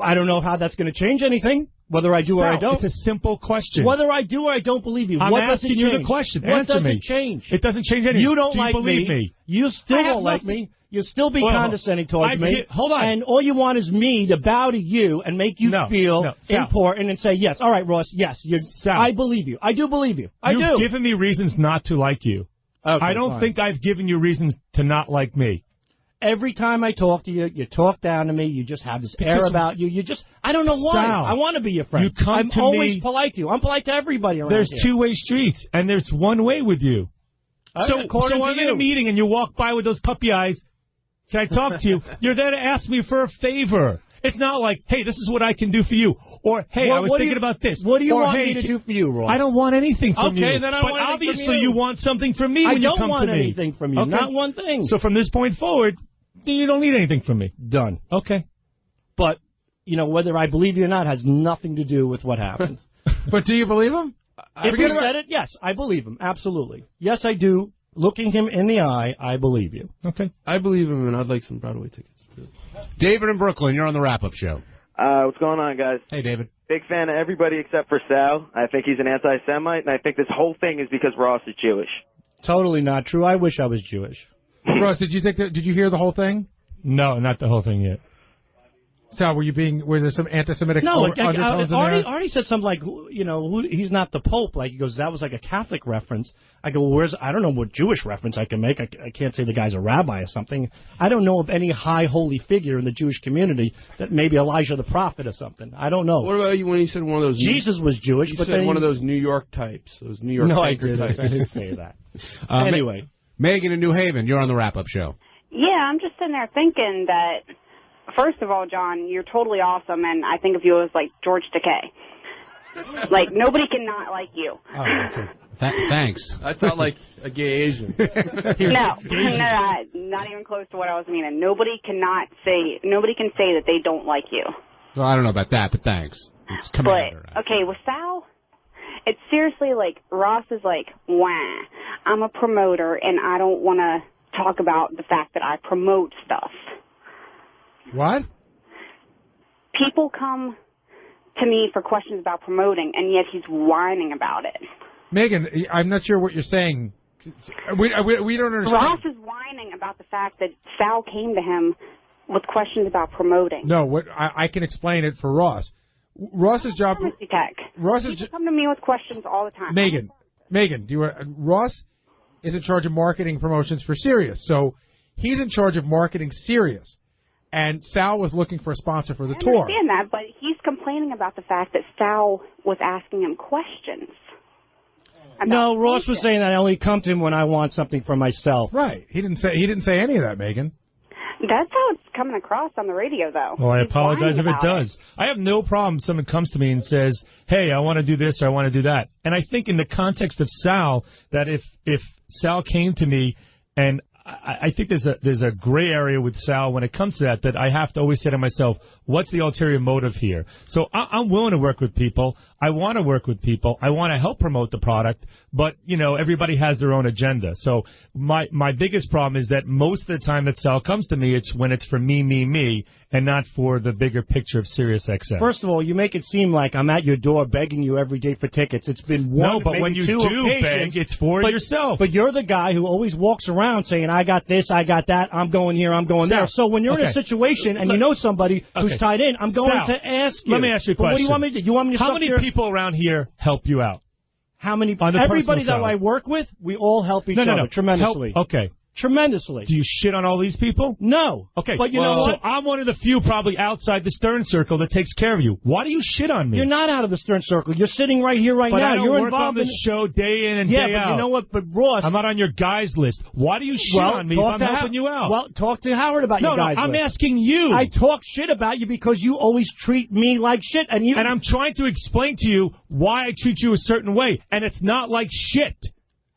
I don't know how that's going to change anything, whether I do or I don't. It's a simple question. Whether I do or I don't believe you. I'm what does it asking you change? the question. What Answer does me. it change? It doesn't change anything. You don't do you like believe me? You still don't like me. You'll still be condescending towards me. Hold on. And all you want is me to bow to you and make you feel important and say, yes, all right, Ross, yes, I believe you. I do believe you. I do. You've given me reasons not to like you. Okay, I don't think I've given you reasons to not like me. Every time I talk to you, you talk down to me. You just have this air about you. I don't know why. Sal, I want to be your friend. You come I'm to always me. polite to you. I'm polite to everybody around There's here. two-way streets, and there's one way with you. So if I'm in a meeting and you walk by with those puppy eyes, can I talk to you? You're there to ask me for a favor. It's not like, hey, this is what I can do for you. Or, hey, I was thinking about this. What do you want hey, me to do for you, Ross? I don't want anything from you. Okay, then I don't want anything obviously from you. you want something from me when you come to me. I don't want anything from you. Okay. Not one thing. So from this point forward, you don't need anything from me. Done. Okay. But, whether I believe you or not has nothing to do with what happened. But do you believe him? If he said it, yes, I believe him. Absolutely. Yes, I do. Looking him in the eye, I believe you. Okay. I believe him, and I'd like some Broadway tickets, too. David in Brooklyn, you're on the wrap-up show. What's going on, guys? Hey, David. Big fan of everybody except for Sal. I think he's an anti-Semite, and I think this whole thing is because Ross is Jewish. Totally not true. I wish I was Jewish. Ross, did you hear the whole thing? No, not the whole thing yet. Sal, were there some anti-Semitic No, undertones in there? Artie said something like, he's not the Pope. Like, he goes, that was like a Catholic reference. I go, well, I don't know what Jewish reference I can make. I can't say the guy's a rabbi or something. I don't know of any high holy figure in the Jewish community that maybe Elijah the prophet or something. I don't know. What about you when you said one of those... Jesus was Jewish, but said one of those New York types, those New York anchor types. I didn't say that. Anyway. Megan in New Haven, you're on the wrap-up show. Yeah, I'm just sitting there thinking that, first of all, John, you're totally awesome, and I think of you as, like, George Takei. Like, nobody can not like you. Oh, okay. Thanks. I felt like a gay Asian. No, not even close to what I was meaning. Nobody can say that they don't like you. Well, I don't know about that, but thanks. It's commander. But, okay, with Sal, it's seriously like, Ross is like, wah, I'm a promoter, and I don't want to talk about the fact that I promote stuff. What? People come to me for questions about promoting, and yet he's whining about it. Megan, I'm not sure what you're saying. We don't understand. Ross is whining about the fact that Sal came to him with questions about promoting. No, I can explain it for Ross. Ross's job. People come to me with questions all the time. Megan, Ross is in charge of marketing promotions for Sirius, so he's in charge of marketing Sirius. And Sal was looking for a sponsor for the tour. I understand that, but he's complaining about the fact that Sal was asking him questions. No, Ross was saying that I only come to him when I want something for myself. Right. He didn't say any of that, Megan. That's how it's coming across on the radio, though. Well, I He's apologize if whining it about does. I have no problem if someone comes to me and says, hey, I want to do this or I want to do that. And I think in the context of Sal, that if Sal came to me, and I think there's a gray area with Sal when it comes to that I have to always say to myself, what's the ulterior motive here? So I'm willing to work with people. I want to work with people. I want to help promote the product. But, everybody has their own agenda. So my biggest problem is that most of the time that Sal comes to me, it's when it's for me, and not for the bigger picture of SiriusXM. First of all, you make it seem like I'm at your door begging you every day for tickets. It's been one, no, but maybe when you two do occasions, beg, it's for yourself. But you're the guy who always walks around saying, I got this, I got that, I'm going here, I'm going there. So when you're in a situation and you know somebody who's tied in, I'm going to ask you. Let me ask you a question. What do you want me to do? You want me to How many people around here help you out? How many? On the Everybody that side. I work with, we all help each other tremendously. Okay. Tremendously. Do you shit on all these people? No. Okay. But you know what? So I'm one of the few probably outside the Stern circle that takes care of you. Why do you shit on me? You're not out of the Stern circle. You're sitting right here right but now. I don't You're work involved on the show day in and day out. Yeah, but you know what? But Ross, I'm not on your guys list. Why do you shit on me if I'm helping you out? Well, talk to Howard about your guys I'm list. asking you. I talk shit about you because you always treat me like shit, and I'm trying to explain to you why I treat you a certain way, and it's not like shit.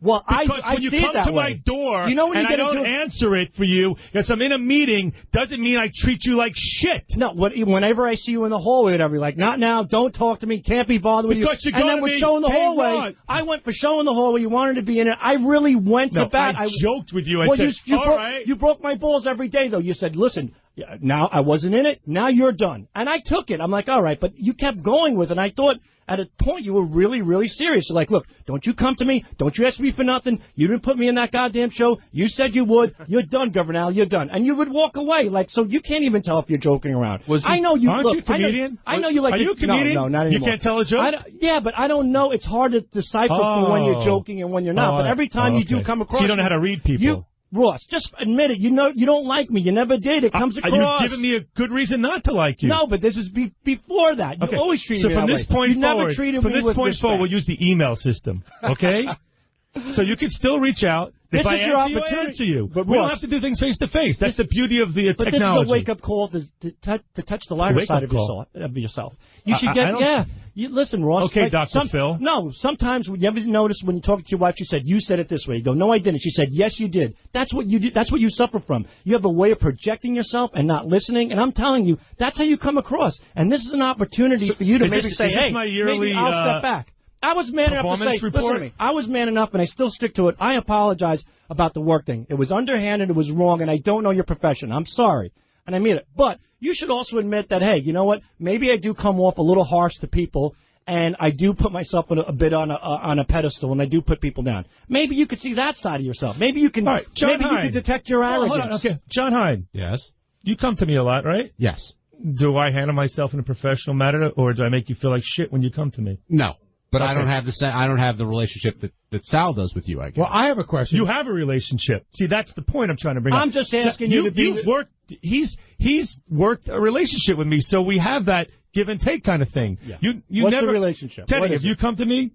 Well, because I when you see come it that to my way. door You know when and you I get don't into answer it for you, because I'm in a meeting, doesn't mean I treat you like shit. No, whenever I see you in the hallway, whatever, like, not now, don't talk to me, can't be bothered with you. Because you and go then to with me, showing the hey, hallway, Ron. I went for showing the hallway. You wanted to be in it. I really went to bat. I joked with you. I well, said, all right. You broke my balls every day, though. You said, listen, now I wasn't in it. Now you're done. And I took it. I'm like, all right. But you kept going with it. And I thought at a point you were really, really serious. You're like, look, don't you come to me. Don't you ask me for nothing. You didn't put me in that goddamn show. You said you would. You're done, Governor Al. You're done. And you would walk away. Like, so you can't even tell if you're joking around. I know you. Aren't you a comedian? I know you like. Are you a comedian? No, not anymore. You can't tell a joke? Yeah, but I don't know. It's hard to decipher for when you're joking and when you're not. But every time you do come across, so you don't know how to read people. Ross, just admit it. You know you don't like me. You never did. It comes across. You're giving me a good reason not to like you. No, but this is before that. You always treated me that way. So from this point forward, never treated me with respect. we'll use the email system, okay? So you can still reach out. This if I is your answer opportunity. you, I answer you. But we don't Ross, have to do things face to face. That's the beauty of the but technology. This is a wake-up call to touch the lighter side of yourself. You should get, listen, Ross. Okay, Dr. Phil. No, sometimes you ever notice when you talk to your wife, she said, you said it this way. You go, no, I didn't. She said, yes, you did. That's what you did. That's what you suffer from. You have a way of projecting yourself and not listening. And I'm telling you, that's how you come across. And this is an opportunity for you to maybe say, hey, maybe I'll step back. I was man enough to say, listen to me, I was man enough, and I still stick to it. I apologize about the work thing. It was underhanded, it was wrong, and I don't know your profession. I'm sorry, and I mean it. But you should also admit that, hey, you know what? Maybe I do come off a little harsh to people, and I do put myself a bit on a pedestal, and I do put people down. Maybe you could see that side of yourself. Maybe you can. All right, John maybe Hine. you can detect your arrogance. Hold on, okay, John Hine. Yes. You come to me a lot, right? Yes. Do I handle myself in a professional manner, or do I make you feel like shit when you come to me? No. But Okay. I don't have the relationship that Sal does with you, I guess. Well, I have a question. You have a relationship. See, that's the point I'm trying to bring up. I'm just asking you to be. You've worked. He's worked a relationship with me, so we have that give and take kind of thing. Yeah. You What's never, the relationship? Teddy, What have is you it? come to me?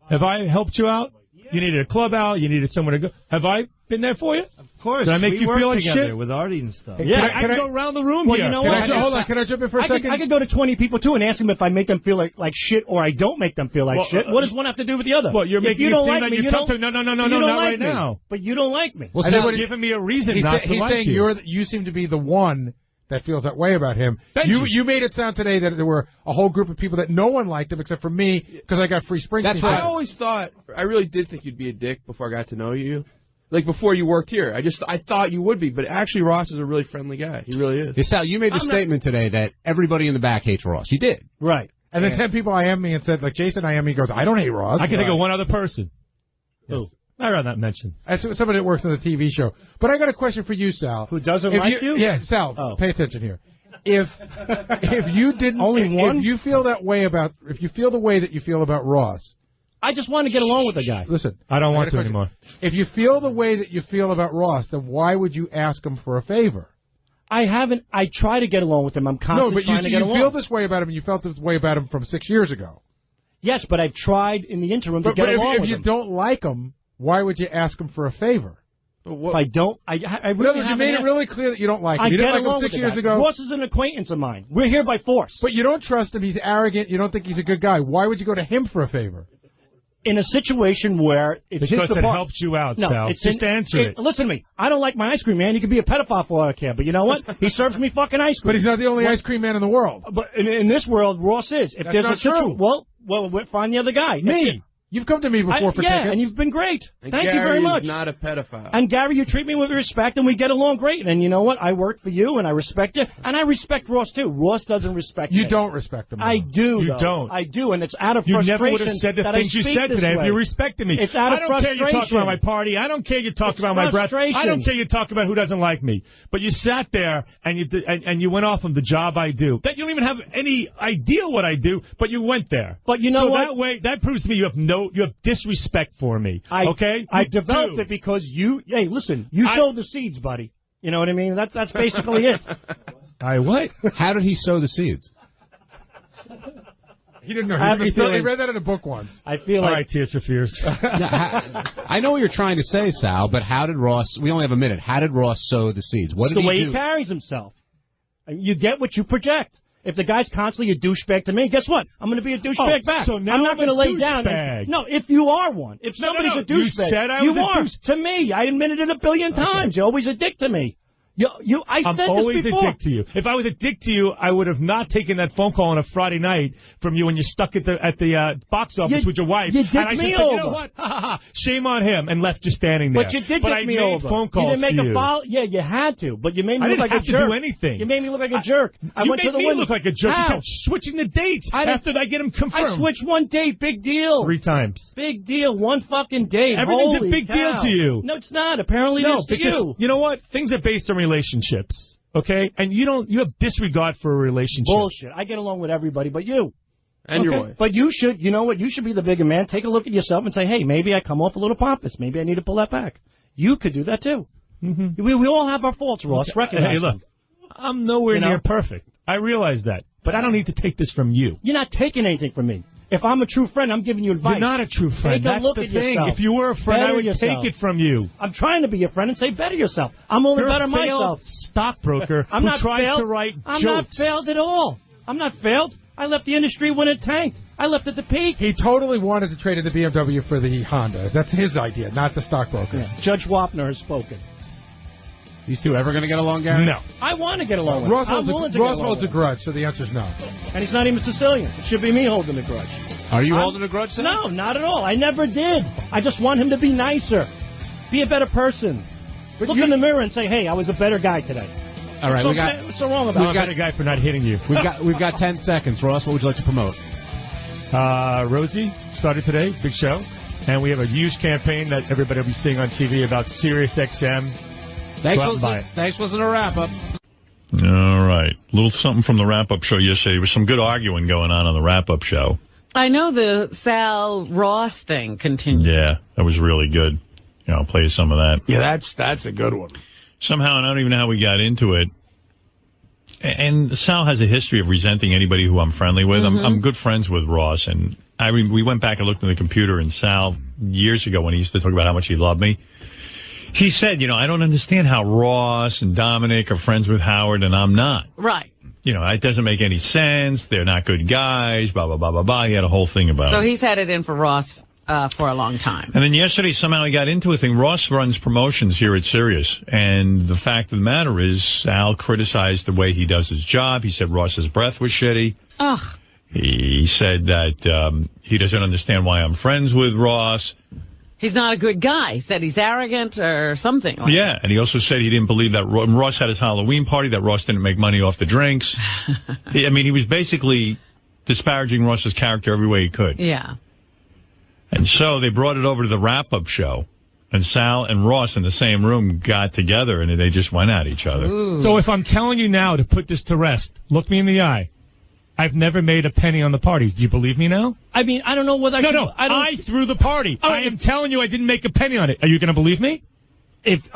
Have I helped you out? You needed a club out. You needed somewhere to go. Have I been there for you? Of course. Did I make we you work feel like together shit? with Artie and stuff. Yeah, I can go around the room well, here. You know Can what? Hold on, can I jump in for a second? I could go to 20 people, too, and ask them if I make them feel like shit or I don't make them feel like Well, shit. What does one have to do with the other? Well, you're If making you it don't seem like like me, you you come don't- to no, you not don't right like me. now. But you don't like me. Well, You're giving me a reason not to he's like saying you. you seem to be the one that feels that way about him. Benji. You made it sound today that there were a whole group of people that no one liked him except for me because I got free Springsteen. That's what I tickets. always thought. I really did think you'd be a dick before I got to know you. Like before you worked here. I thought you would be, but actually Ross is a really friendly guy. He really is. Hey, Sal, you made the statement today that everybody in the back hates Ross. You did. Right. And then 10 people IM me and said, like, Jason IM me goes, I don't hate Ross. I can think of one other person. Who? I'd rather not mention. That's somebody that works on the TV show. But I got a question for you, Sal. Who doesn't If like you? Yeah, Sal, pay attention here. If you didn't Only one? if you feel the way that you feel about Ross, I just want to get along with the guy. listen. I don't want got a to question. anymore. If you feel the way that you feel about Ross, then why would you ask him for a favor? I haven't. I try to get along with him. I'm No, constantly but trying to get you along. feel this way about him, and you felt this way about him from 6 years ago. Yes, but I've tried in the interim to But get along if with you him. don't like him, why would you ask him for a favor? If I don't, I In other really words, you haven't made it asked- really clear that you don't like him. I You get didn't like him along 6 with years the ago. guy. Ross is an acquaintance of mine. We're here by force. But you don't trust him. He's arrogant. You don't think he's a good guy. Why would you go to him for a favor? In a situation where it's Because his it helps you out, Sal. Just answer it. Listen to me. I don't like my ice cream man. He could be a pedophile for all I care. But you know what? He serves me fucking ice cream. But he's not the only ice cream man in the world. But in this world, Ross is. If That's there's not a situation, true. well, find the other guy. Me. You've come to me before for tickets. and you've been great. And Thank Gary you very much. is not a pedophile. And Gary, you treat me with respect, and we get along great. And you know what? I work for you, and I respect you, and I respect Ross too. Ross doesn't respect You me. don't respect him. I do. You though. don't. I do, and it's out of You frustration. never would have said the that I things you speak said this today if way. you respected me. It's out I of don't care you talk frustration. about my party. I don't care you talk It's about my breath. I frustration. don't care you talk about who doesn't like me. But you sat there and you went off on the job I do. That you don't even have any idea what I do, but you went there. But you know so what? that way, that proves to me you have no You have disrespect for me. Okay? I developed it because you. Hey, listen. You sowed the seeds, buddy. You know what I mean? That's basically it. What? How did he sow the seeds? He didn't know. He read that in a book once. I feel All right, Tears for Fears. I know what you're trying to say, Sal, but how did Ross... We only have a minute. How did Ross sow the seeds? What did It's the way do? he carries himself. I mean, you get what you project. If the guy's constantly a douchebag to me, guess what? I'm going to be a douchebag back. So now I'm not going to lay down. douchebag. No, if you are one. If somebody's a douchebag. You said I was a are. douche- To me. I admitted it a billion times. You're always a dick to me. I I'm said always this before. a dick to you. If I was a dick to you, I would have not taken that phone call on a Friday night from you when you're stuck at the box office with your wife. You dicked and I me said, over. you know what? Ha, ha, ha. Shame on him, and left just standing there. But you did I dick me made over. phone calls you didn't make to a you. follow. Yeah, you had to, but you made me I look didn't like a have to jerk. do anything. You made me look like a jerk. I You went made to the me window. look like a jerk. How? You kept switching the dates after I get him confirmed. I switched one date. Big deal. 3 times. Big deal. One fucking date. Everything's Holy a big deal cow. to you. No, it's not. Apparently, No, it is to because you. you know what? Things are based on relationships. Okay? And you have disregard for a relationship. Bullshit. I get along with everybody but you. And your wife. But you should, you know what? You should be the bigger man. Take a look at yourself and say, hey, maybe I come off a little pompous. Maybe I need to pull that back. You could do that, too. Mm-hmm. We all have our faults, Ross. Recognize Hey, look, them. I'm nowhere near perfect. I realize that. But I don't need to take this from you. You're not taking anything from me. If I'm a true friend, I'm giving you advice. You're not a true friend. Take a That's look the at thing. yourself. If you were a friend, Better I would yourself. take it from you. I'm trying to be your friend and say better yourself. I'm only You're better a failed myself. stockbroker I'm who not tries failed. to write I'm jokes. not failed at all. I'm not failed. I left the industry when it tanked. I left at the peak. He totally wanted to trade in the BMW for the Honda. That's his idea, not the stockbroker. Yeah. Judge Wapner has spoken. These two ever going to get along, Gary? No. I want to get along with Ross him. I'm willing to Ross get along holds a with him. grudge, so the answer's no. And he's not even Sicilian. It should be me holding the grudge. Are you holding a grudge, Sam? No, not at all. I never did. I just want him to be nicer. Be a better person. Look in the mirror and say, hey, I was a better guy today. All right, What's so wrong about We've got a guy for not hitting you. We've got 10 seconds. Ross, what would you like to promote? Rosie started today, big show. And we have a huge campaign that everybody will be seeing on TV about Sirius XM. Thanks Go out and buy it. for listening to Wrap Up. All right. A little something from the wrap-up show yesterday. There was some good arguing going on the wrap-up show. I know the Sal Ross thing continued. Yeah, that was really good. I'll play you some of that. Yeah, that's a good one. Somehow, and I don't even know how we got into it. And Sal has a history of resenting anybody who I'm friendly with. Mm-hmm. I'm good friends with Ross, and we went back and looked at the computer, and Sal, years ago when he used to talk about how much he loved me, he said, I don't understand how Ross and Dominic are friends with Howard and I'm not. Right. It doesn't make any sense. They're not good guys, blah, blah, blah, blah, blah. He had a whole thing about it. So he's had it in for Ross for a long time. And then yesterday, somehow he got into a thing. Ross runs promotions here at Sirius. And the fact of the matter is, Sal criticized the way he does his job. He said Ross's breath was shitty. Ugh. He said that he doesn't understand why I'm friends with Ross. He's not a good guy. He said he's arrogant or something. Like Yeah, and he also said he didn't believe that Ross had his Halloween party, that Ross didn't make money off the drinks. He was basically disparaging Ross's character every way he could. Yeah. And so they brought it over to the wrap-up show, and Sal and Ross in the same room got together, and they just went at each other. Ooh. So if I'm telling you now to put this to rest, look me in the eye. I've never made a penny on the parties. Do you believe me now? I mean, I don't know whether I should... I threw the party. I am telling you I didn't make a penny on it. Are you going to believe me?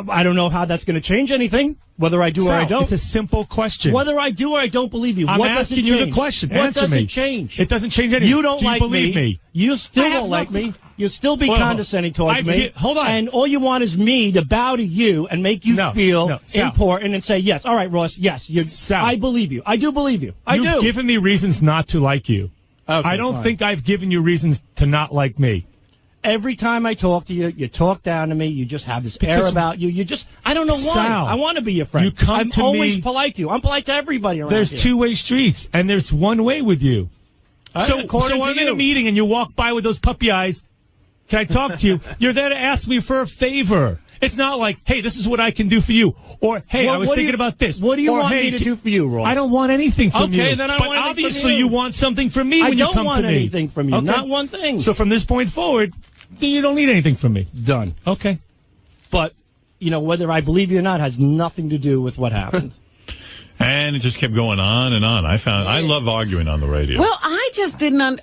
I don't know how that's going to change anything, whether I do Sal, or I don't. It's a simple question. Whether I do or I don't believe you, I'm what does it asking you change? the question. What Answer does me. it change? It doesn't change anything. You don't Do you like believe me? You still I have don't like nothing. me. You'll still be Hold on. condescending towards me. Hold on. And all you want is me to bow to you and make you feel Sal. important and say, yes, all right, Ross, yes, Sal. I believe you. I do believe you. I You've do. given me reasons not to like you. Okay, I don't fine. think I've given you reasons to not like me. Every time I talk to you, you talk down to me. You just have this air Because- about you. You just, I don't know why. Sal, I want to be your friend. you come I'm to always me- polite to you. I'm polite to everybody around There's here. two-way streets, and there's one way with you. So according to I'm in you. a meeting, and you walk by with those puppy eyes. Can I talk to you? You're there to ask me for a favor. It's not like, hey, this is what I can do for you. Or, hey, Well, I was what do thinking you- about this. what do you Or, want hey, me to do for you, Ross? I don't want anything from you. Okay, then I don't but want anything from obviously you. you want something from me I when you don't come want to me. anything from you. Okay. Not one thing. So from this point forward, then you don't need anything from me. Done. Okay. But, whether I believe you or not has nothing to do with what happened. And it just kept going on and on. I love arguing on the radio. Well, I just didn't.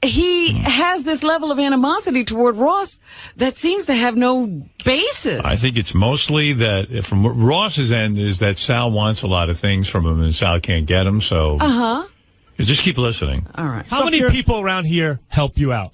he has this level of animosity toward Ross that seems to have no basis. I think it's mostly that from Ross's end is that Sal wants a lot of things from him and Sal can't get them. So just keep listening. All right. How many people around here help you out?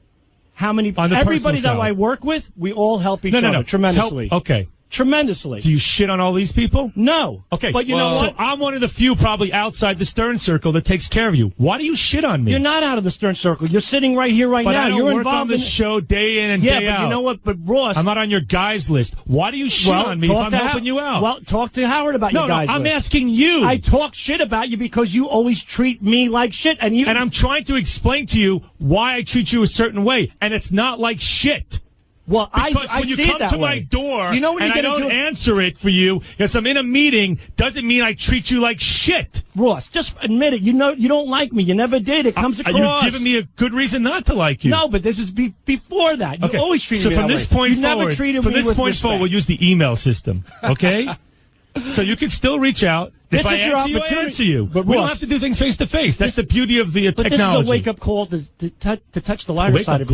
How many? On the Everybody personal that I side. work with, we all help each other tremendously. Okay. Tremendously. Do you shit on all these people? No. Okay. But you know what? So I'm one of the few probably outside the Stern Circle that takes care of you. Why do you shit on me? You're not out of the Stern Circle. You're sitting right here right but now. I don't You're work involved on the show day in and day out. Yeah, but you know what? But Ross, I'm not on your guys list. Why do you shit on me if I'm helping you out? Well, talk to Howard about your guys I'm list. asking you. I talk shit about you because you always treat me like shit, and I'm trying to explain to you why I treat you a certain way, and it's not like shit. Well, because I when you see come it that to way. my door You know when and you get I don't into answer it for you because I'm in a meeting, doesn't mean I treat you like shit. Ross, just admit it. You know you don't like me. You never did. It comes across. You're giving me a good reason not to like you. No, but this is before that. You always treated so me from that this way. point you forward, never treated from me this with point respect. forward, we'll use the email system. Okay. So you can still reach out. This If I is your answer you, I opportunity. answer you. But we don't Ross, have to do things face to face. That's the beauty of the But technology. this is a wake-up call to touch the lighter side of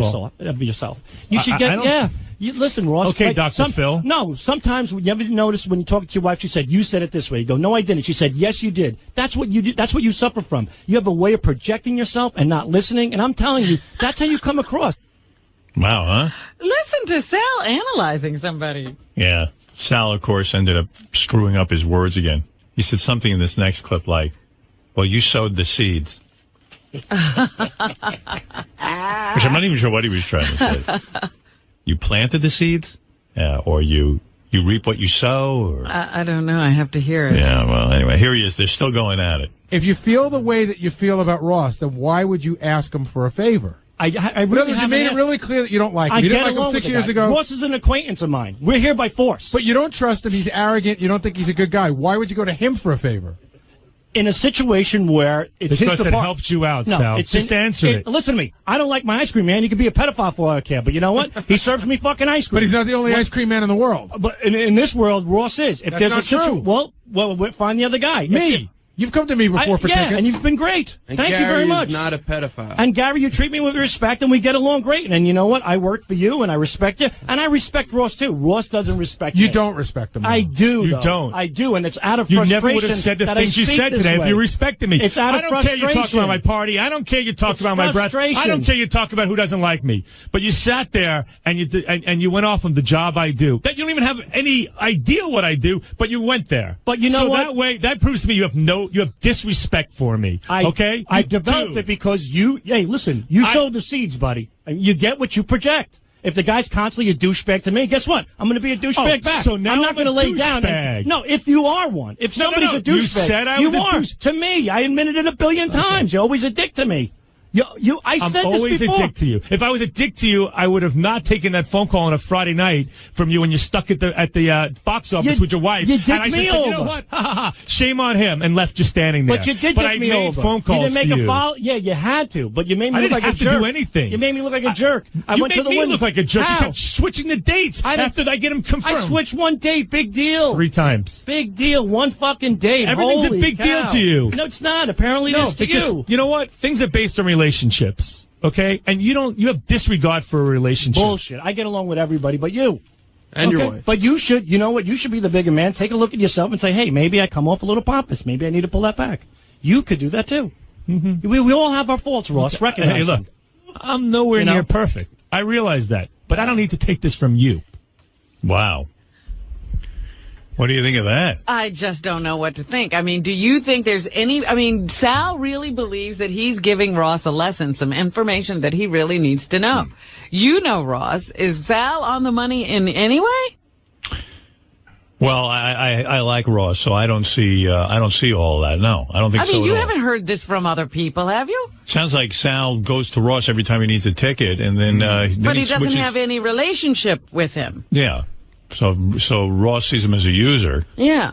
yourself. You should I get, don't- listen, Ross. Okay, Dr. Phil. No, sometimes you ever notice when you talk to your wife, she said, you said it this way. You go, no, I didn't. She said, yes, you did. That's what you do. That's what you suffer from. You have a way of projecting yourself and not listening. And I'm telling you, that's how you come across. Wow, huh? Listen to Sal analyzing somebody. Yeah. Sal, of course, ended up screwing up his words again. He said something in this next clip like, well, you sowed the seeds. Which I'm not even sure what he was trying to say. You planted the seeds? Or you reap what you sow? Or... I don't know. I have to hear it. Yeah, well, anyway, here he is. They're still going at it. If you feel the way that you feel about Ross, then why would you ask him for a favor? I In other really words, you made it really clear that you don't like him. I You get didn't like him along 6 with the years guy. ago. Ross is an acquaintance of mine. We're here by force. But you don't trust him. He's arrogant. You don't think he's a good guy. Why would you go to him for a favor? In a situation where it's Because his it depart- helped you out, no, Sal. it's Just answer it. Listen to me. I don't like my ice cream man. He could be a pedophile for all I care. But you know what? He serves me fucking ice cream. But he's not the only ice cream man in the world. But in this world, Ross is. If That's there's not a situation, true. well, find the other guy. Me. You've come to me before for yeah, tickets. and you've been great. And Thank Gary you very is much. not a pedophile. And Gary, you treat me with respect, and we get along great. And you know what? I work for you, and I respect you, and I respect Ross too. Ross doesn't respect me. You don't respect him. I do. You though. don't. I do, and it's out of You frustration. never would have said the that I things you speak said this today if way. you respected me. It's out I of don't care you talk frustration. about my party. I don't care you talk It's about my breath. I frustration. don't care you talk about who doesn't like me. But you sat there and you went off on the job I do. That you don't even have any idea what I do, but you went there. But you know so what? that way that proves to me you have disrespect for me. Okay? I You developed do. it because hey, listen, you sowed the seeds, buddy. And you get what you project. If the guy's constantly a douchebag to me, guess what? I'm going to be a douchebag back. So now I'm not I'm going to a lay down. douchebag. No, if you are one. If No, somebody's no. a douchebag. You said I was a are. douche- To me, I admitted it a billion times. You're always a dick to me. I I'm said always this before. a dick to you. If I was a dick to you, I would have not taken that phone call on a Friday night from you when you're stuck at the box office with your wife. You dicked and I me just said, you know over. what? Ha, ha, ha. Shame on him, and left you standing there. But you did but dick I me made over. phone calls you didn't make for a you. follow. Yeah, you had to, but you made me I look didn't like have a to jerk. do anything. You made me look like a jerk. I You went to made the me window. look like a jerk. How? You kept switching the dates after I get him confirmed. I switched one date. Big deal. 3 times. Big deal. One fucking date. Everything's Holy a big deal cow. to you. No, it's not. Apparently, it is to because you. you know what? Things are based on relationships. Okay, and you have disregard for a relationship. Bullshit. I get along with everybody, but you. And your wife. But you should, you know what? You should be the bigger man. Take a look at yourself and say, hey, maybe I come off a little pompous. Maybe I need to pull that back. You could do that too. Mm-hmm. We all have our faults, Ross. Recognize Hey, look, them. I'm nowhere You know? near perfect. I realize that, but I don't need to take this from you. Wow. What do you think of that? I just don't know what to think. I mean, do you think there's any... I mean, Sal really believes that he's giving Ross a lesson, some information that he really needs to know. You know, Ross, is Sal on the money in any way? Well, I like Ross, so I don't see all of that. No, I don't think so. I mean, you at all. haven't heard this from other people, have you? Sounds like Sal goes to Ross every time he needs a ticket, and then But he doesn't switches. have any relationship with him. Yeah, so Ross sees him as a user. Yeah.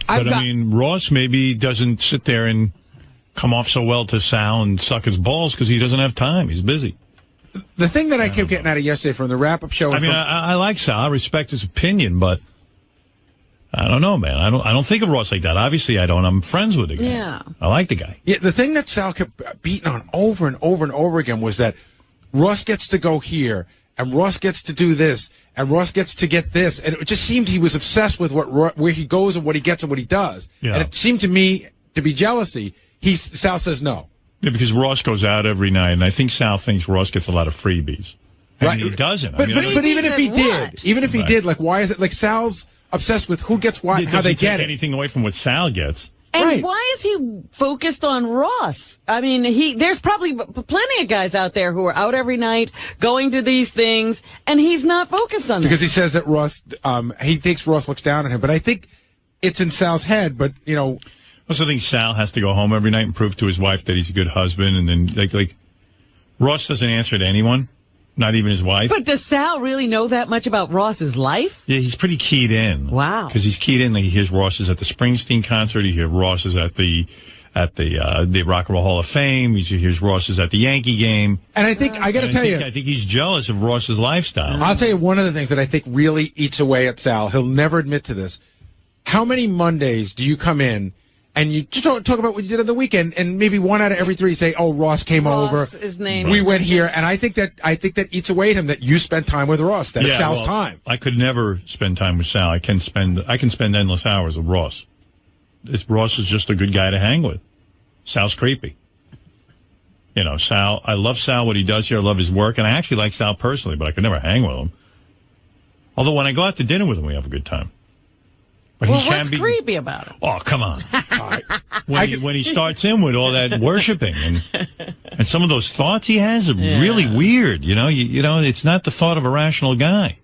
But I mean, Ross maybe doesn't sit there and come off so well to Sal and suck his balls because he doesn't have time. He's busy. The thing that I kept getting out of yesterday from the wrap-up show... I mean, I like Sal. I respect his opinion, but I don't know, man. I don't think of Ross like that. Obviously, I don't. I'm friends with the guy. Yeah. I like the guy. Yeah, the thing that Sal kept beating on over and over and over again was that Ross gets to go here, and Ross gets to do this, and Ross gets to get this, and it just seemed he was obsessed with where he goes and what he gets and what he does. Yeah. And it seemed to me to be jealousy. Sal says no. Yeah, because Ross goes out every night, and I think Sal thinks Ross gets a lot of freebies. And Right. he doesn't. But even if he did, like, why is it like Sal's obsessed with who gets what and how they get it? Anything away from what Sal gets. And why is he focused on Ross? I mean, there's probably plenty of guys out there who are out every night going to these things, and he's not focused on Because them. he says that Ross, he thinks Ross looks down on him. But I think it's in Sal's head. But, you know. I also think Sal has to go home every night and prove to his wife that he's a good husband. And then, like Ross doesn't answer to anyone, not even his wife. But does Sal really know that much about Ross's life? Yeah, he's pretty keyed in. Wow. Because he's keyed in. Like, he hears Ross is at the Springsteen concert. He hears Ross is at the Rock and Roll Hall of Fame. He hears Ross is at the Yankee game. And I think, I got to tell you. I think he's jealous of Ross's lifestyle. I'll tell you one of the things that I think really eats away at Sal. He'll never admit to this. How many Mondays do you come in and you just talk about what you did on the weekend, and maybe 1 out of every 3 say, "Oh, Ross came over. His name. We went here," and I think that eats away at him that you spent time with Ross. That's Sal's time. I could never spend time with Sal. I can spend endless hours with Ross. Ross is just a good guy to hang with. Sal's creepy. You know, Sal. I love Sal, what he does here. I love his work, and I actually like Sal personally, but I could never hang with him. Although when I go out to dinner with him, we have a good time. But Well, what's creepy about it? Oh, come on. When he starts in with all that worshiping and some of those thoughts he has are really weird. You know, it's not the thought of a rational guy.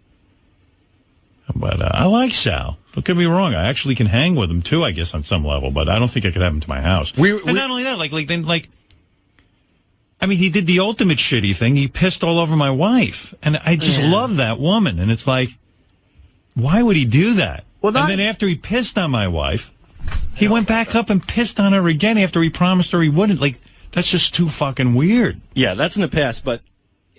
But I like Sal. Don't get me wrong. I actually can hang with him too, I guess, on some level. But I don't think I could have him to my house. And not only that, I mean, he did the ultimate shitty thing. He pissed all over my wife, and I just love that woman. And it's like, why would he do that? Well, and then after he pissed on my wife, he went back up and pissed on her again after he promised her he wouldn't. Like, that's just too fucking weird. Yeah, that's in the past, but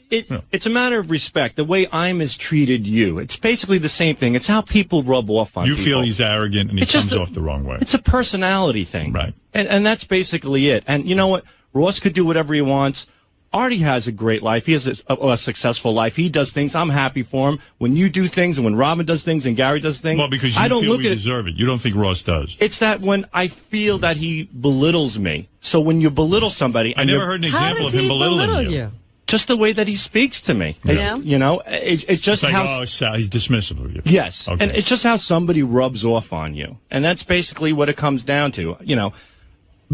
it's a matter of respect. The way I mistreated you, it's basically the same thing. It's how people rub off on you people. You feel he's arrogant and he comes off the wrong way. It's a personality thing. Right. And that's basically it. And you know what? Ross could do whatever he wants. Artie has a great life. He has a successful life. He does things. I'm happy for him. When you do things and when Robin does things and Gary does things, well, because you I don't feel look we at deserve it. You don't think Ross does. It's that when I feel that he belittles me. So when you belittle somebody, I never heard an example of him belittling you. Just the way that he speaks to me. Yeah. You know, it's just it's like, how. oh, Sal, he's dismissive of you. Yes, okay. And it's just how somebody rubs off on you, and that's basically what it comes down to. You know.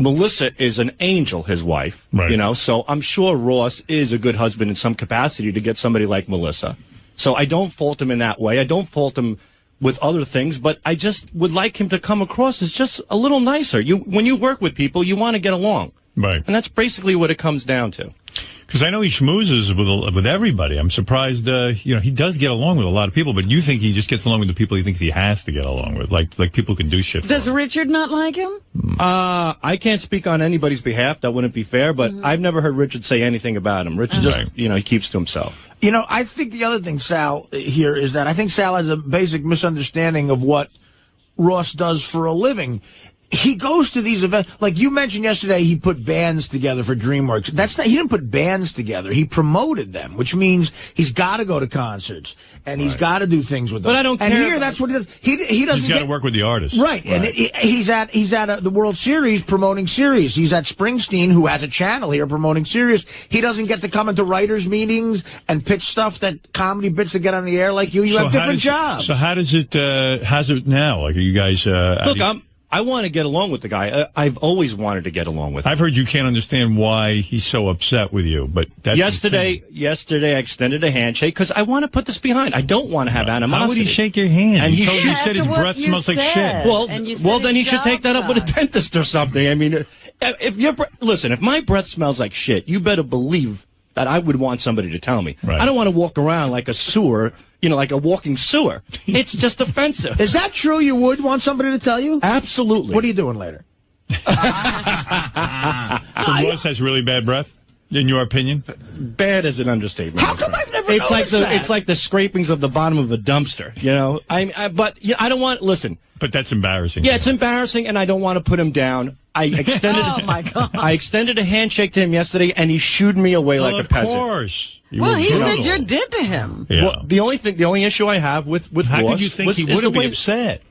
Melissa is an angel, his wife, right. You know, so I'm sure Ross is a good husband in some capacity to get somebody like Melissa. So I don't fault him in that way. I don't fault him with other things, but I just would like him to come across as just a little nicer. When you work with people, you want to get along. Right. And that's basically what it comes down to. Because I know he schmoozes with everybody. I'm surprised, he does get along with a lot of people, but you think he just gets along with the people he thinks he has to get along with, like people can do shit for Does him. Richard not like him? I can't speak on anybody's behalf. That wouldn't be fair, but I've never heard Richard say anything about him. Richard just, he keeps to himself. You know, I think the other thing, Sal, here is that I think Sal has a basic misunderstanding of what Ross does for a living. He goes to these events, like you mentioned yesterday, he put bands together for DreamWorks. He didn't put bands together. He promoted them, which means he's got to go to concerts and he's got to do things with them. But I don't care. And here, that's what he does. He doesn't. He's got to work with the artists, right? And he's at the World Series promoting Sirius. He's at Springsteen, who has a channel here promoting Sirius. He doesn't get to come into writers' meetings and pitch stuff that comedy bits that get on the air like you. You have different jobs. So how does it? How's it now? Like, are you guys? Look, I want to get along with the guy. I've always wanted to get along with him. I've heard you can't understand why he's so upset with you, but that's yesterday I extended a handshake because I want to put this behind. I don't want to have animosity. How would he shake your hand? And you said his breath smells like shit. Well, then he should take that up with a dentist or something. I mean, if my breath smells like shit, you better believe that I would want somebody to tell me. Right. I don't want to walk around like a sewer. Like a walking sewer. It's just offensive. Is that true? You would want somebody to tell you? Absolutely. What are you doing later? So Ross has really bad breath, in your opinion? Bad is an understatement. How come I've never noticed that? It's like the scrapings of the bottom of a dumpster. But I don't want. Listen, But that's embarrassing. Yeah, it's embarrassing, and I don't want to put him down. I extended. Oh, my God. I extended a handshake to him yesterday, and he shooed me away like a peasant. Of course. Well, he said you did to him. Yeah. Well, the only issue I have with How Ross could you think was, he is wouldn't the be way- upset?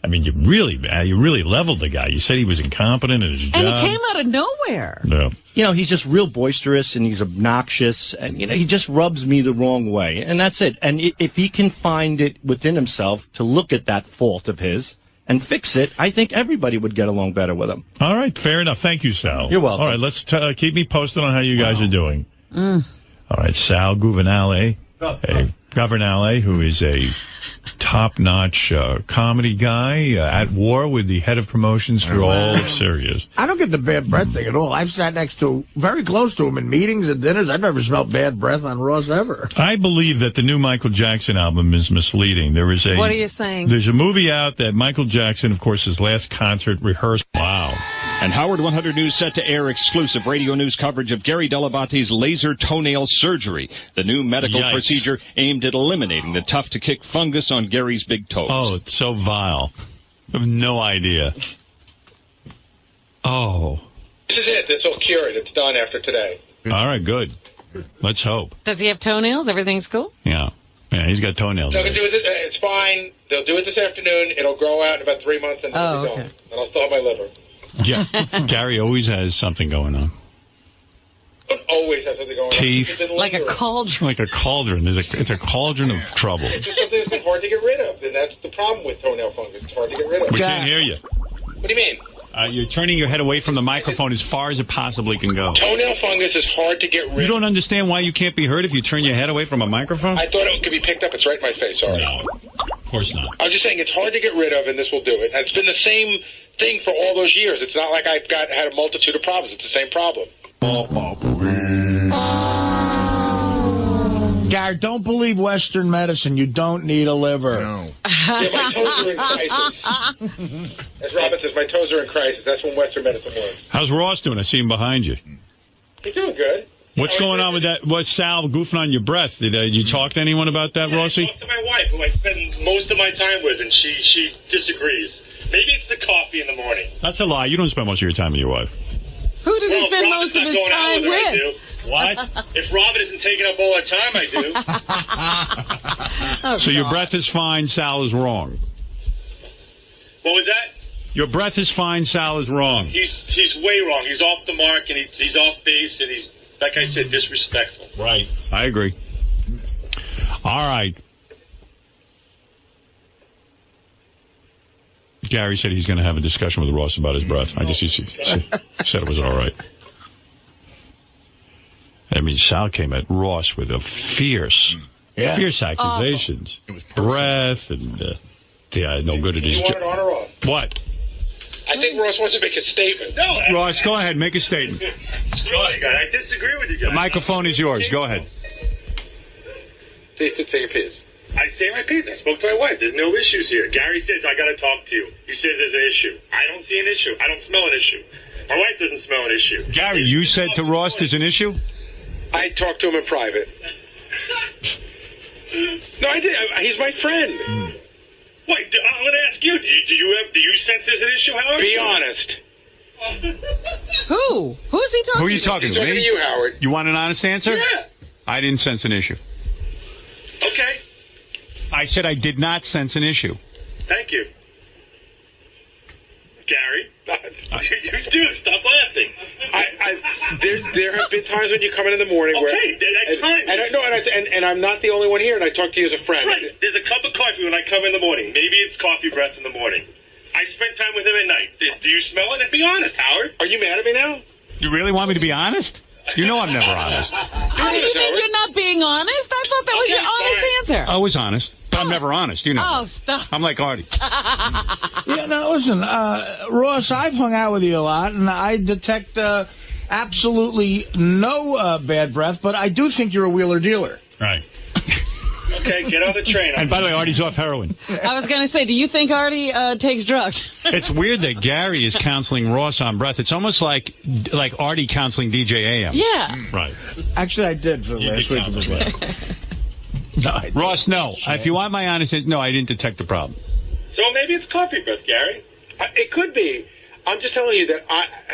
I mean, you really leveled the guy. You said he was incompetent in his job. And he came out of nowhere. No. You know, he's just real boisterous and he's obnoxious, and he just rubs me the wrong way, and that's it. And if he can find it within himself to look at that fault of his and fix it, I think everybody would get along better with him. All right, fair enough. Thank you, Sal. You're welcome. All right, let's keep me posted on how you guys are doing. All right, Sal Governale, who is a top-notch comedy guy at war with the head of promotions for all of Sirius. I don't get the bad breath thing at all. I've sat very close to him in meetings and dinners. I've never smelled bad breath on Ross ever. I believe that the new Michael Jackson album is misleading. What are you saying? There's a movie out that Michael Jackson, of course, his last concert rehearsed. Wow. And Howard 100 News set to air exclusive radio news coverage of Gary Dell'Abate's laser toenail surgery, the new medical procedure aimed at eliminating the tough-to-kick fungus on Gary's big toes. Oh, it's so vile. I have no idea. Oh. This is it. This will cure it. It's done after today. All right, good. Let's hope. Does he have toenails? Everything's cool? Yeah. Yeah, he's got toenails. They'll do it. It's fine. They'll do it this afternoon. It'll grow out in about 3 months, and it'll be gone. And I'll still have my liver. Yeah, Gary always has something going on. Don't always have something going Teeth. on. Like a cauldron. Like a cauldron. It's a cauldron of trouble. It's just something that's been hard to get rid of, and that's the problem with toenail fungus. It's hard to get rid of. We can't hear you. What do you mean? You're turning your head away from the microphone as far as it possibly can go. Toenail fungus is hard to get rid of. You don't understand why you can't be heard if you turn your head away from a microphone? I thought it could be picked up. It's right in my face. Sorry. No, of course not. I was just saying it's hard to get rid of, and this will do it. And it's been the same thing for all those years. It's not like I've had a multitude of problems. It's the same problem. Gary, don't believe Western medicine. You don't need a liver. No. Yeah, my toes are in crisis. As Robin says, my toes are in crisis. That's when Western medicine works. How's Ross doing? I see him behind you. He's doing good. What's going on with that? What's Sal goofing on your breath? Did you talk to anyone about that, Rossi? I talked to my wife, who I spend most of my time with, and she disagrees. Maybe it's the coffee in the morning. That's a lie. You don't spend most of your time with your wife. Who does he spend most of his time with? I do. What? If Robin isn't taking up all her time, I do. So your breath is fine, Sal is wrong. What was that? Your breath is fine, Sal is wrong. He's way wrong. He's off the mark, and he's off base, and he's, like I said, disrespectful. Right. I agree. All right. Gary said he's going to have a discussion with Ross about his breath. I guess he said it was all right. I mean, Sal came at Ross with a fierce accusations. It was breath and no good at his job. You want it on or off? What? I think Ross wants to make a statement. No, Ross, go ahead, make a statement. Screw you guys. I disagree with you guys. The microphone is yours. Go ahead. Say your piece. I say my piece. I spoke to my wife. There's no issues here. Gary says, I got to talk to you. He says there's an issue. I don't see an issue. I don't smell an issue. My wife doesn't smell an issue. Gary, you said to Ross there's an issue? I talked to him in private. No, I did. He's my friend. Wait, I'm going to ask you. Do you sense there's an issue, Howard? Be honest. Who? Who's he talking to? Who are you talking He's to? talking Me? to you, Howard. You want an honest answer? Yeah. I didn't sense an issue. Okay. I said I did not sense an issue. Thank you. Gary? You do. Stop laughing. There have been times when you come in the morning where... Okay, at times. And I'm not the only one here, and I talk to you as a friend. Right. There's a cup of coffee when I come in the morning. Maybe it's coffee breath in the morning. I spent time with him at night. Do you smell it? And be honest, Howard. Are you mad at me now? You really want me to be honest? You know I'm never honest. How do you think you're not being honest? I thought that was your honest answer. I was honest, but I'm never honest, you know. Oh, stop. I'm like Artie. Yeah, now listen, Ross, I've hung out with you a lot, and I detect absolutely no bad breath, but I do think you're a wheeler dealer. Right. Okay, get on the train. And by the way, Artie's off heroin. I was going to say, do you think Artie takes drugs? It's weird that Gary is counseling Ross on breath. It's almost like Artie counseling DJ AM. Yeah. Right. Actually, I did for last week. Ross, no. If you want my honest answer, no, I didn't detect the problem. So maybe it's coffee breath, Gary. It could be. I'm just telling you that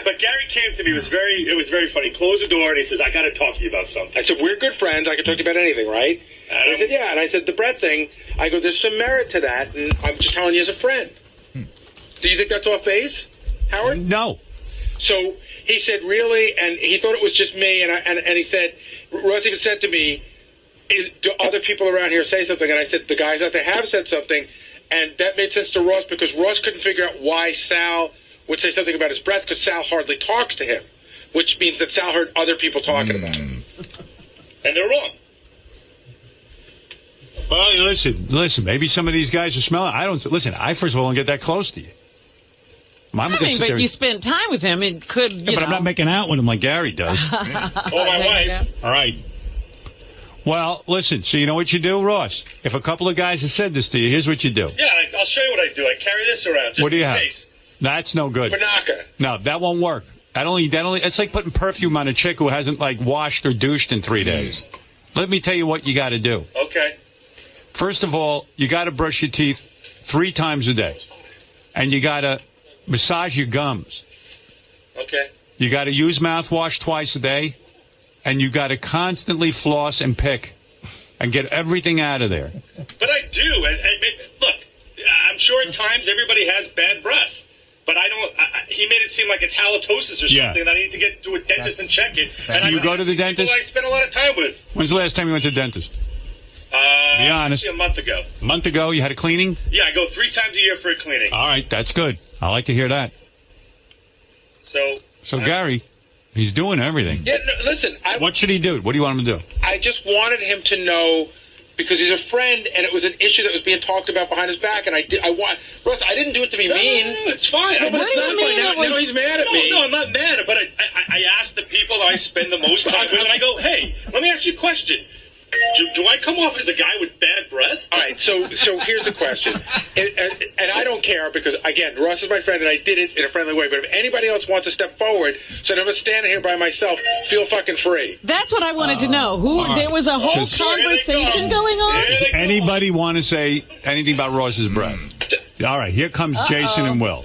But Gary came to me. It was very funny. He closed the door and he says, "I got to talk to you about something." I said, "We're good friends. I can talk to you about anything, right?" And I said, "Yeah." And I said, "The breath thing." I go, "There's some merit to that, and I'm just telling you as a friend." Do you think that's off base, Howard? No. So he said, "Really?" And he thought it was just me. And he said, Russ even said to me, "Do other people around here say something?" And I said, "The guys out there have said something." And that made sense to Ross because Ross couldn't figure out why Sal would say something about his breath because Sal hardly talks to him, which means that Sal heard other people talking about him. And they're wrong. Well, listen. Maybe some of these guys are smelling. I first of all don't get that close to you. But you spend time with him. It could. But I'm not making out with him like Gary does. Oh, my wife. All right. Well, listen. So you know what you do, Ross? If a couple of guys have said this to you, here's what you do. Yeah, I'll show you what I do. I carry this around. Just What do you in have? case. That's no good. Banaka. No, that won't work. It's like putting perfume on a chick who hasn't washed or douched in 3 days. Let me tell you what you got to do. Okay. First of all, you got to brush your teeth 3 times a day, and you got to massage your gums. Okay. You got to use mouthwash twice a day, and you got to constantly floss and pick, and get everything out of there. But I do. And look, I'm sure at times everybody has bad breath. But I don't. He made it seem like it's halitosis or something, and I need to get to a dentist and check it. And You go to the dentist? People I spend a lot of time with. When's the last time you went to the dentist? Be honest. A month ago. A month ago, you had a cleaning? Yeah, I go 3 times a year for a cleaning. All right, that's good. I like to hear that. So Gary, he's doing everything. Yeah, no, listen. What should he do? What do you want him to do? I just wanted him to know because he's a friend, and it was an issue that was being talked about behind his back, and Russ, I didn't do it to be mean. No, it's fine. No, but it's not fine. Now he's mad at me. No, I'm not mad. But I asked the people that I spend the most time with, and I go, "Hey, let me ask you a question. Do I come off as a guy with bad breath?" All right, so here's the question. And I don't care because, again, Russ is my friend, and I did it in a friendly way. But if anybody else wants to step forward, so I'm standing here by myself, feel fucking free. That's what I wanted to know. There was a whole conversation going on? Does anybody want to say anything about Ross's breath? All right, here comes Jason and Will.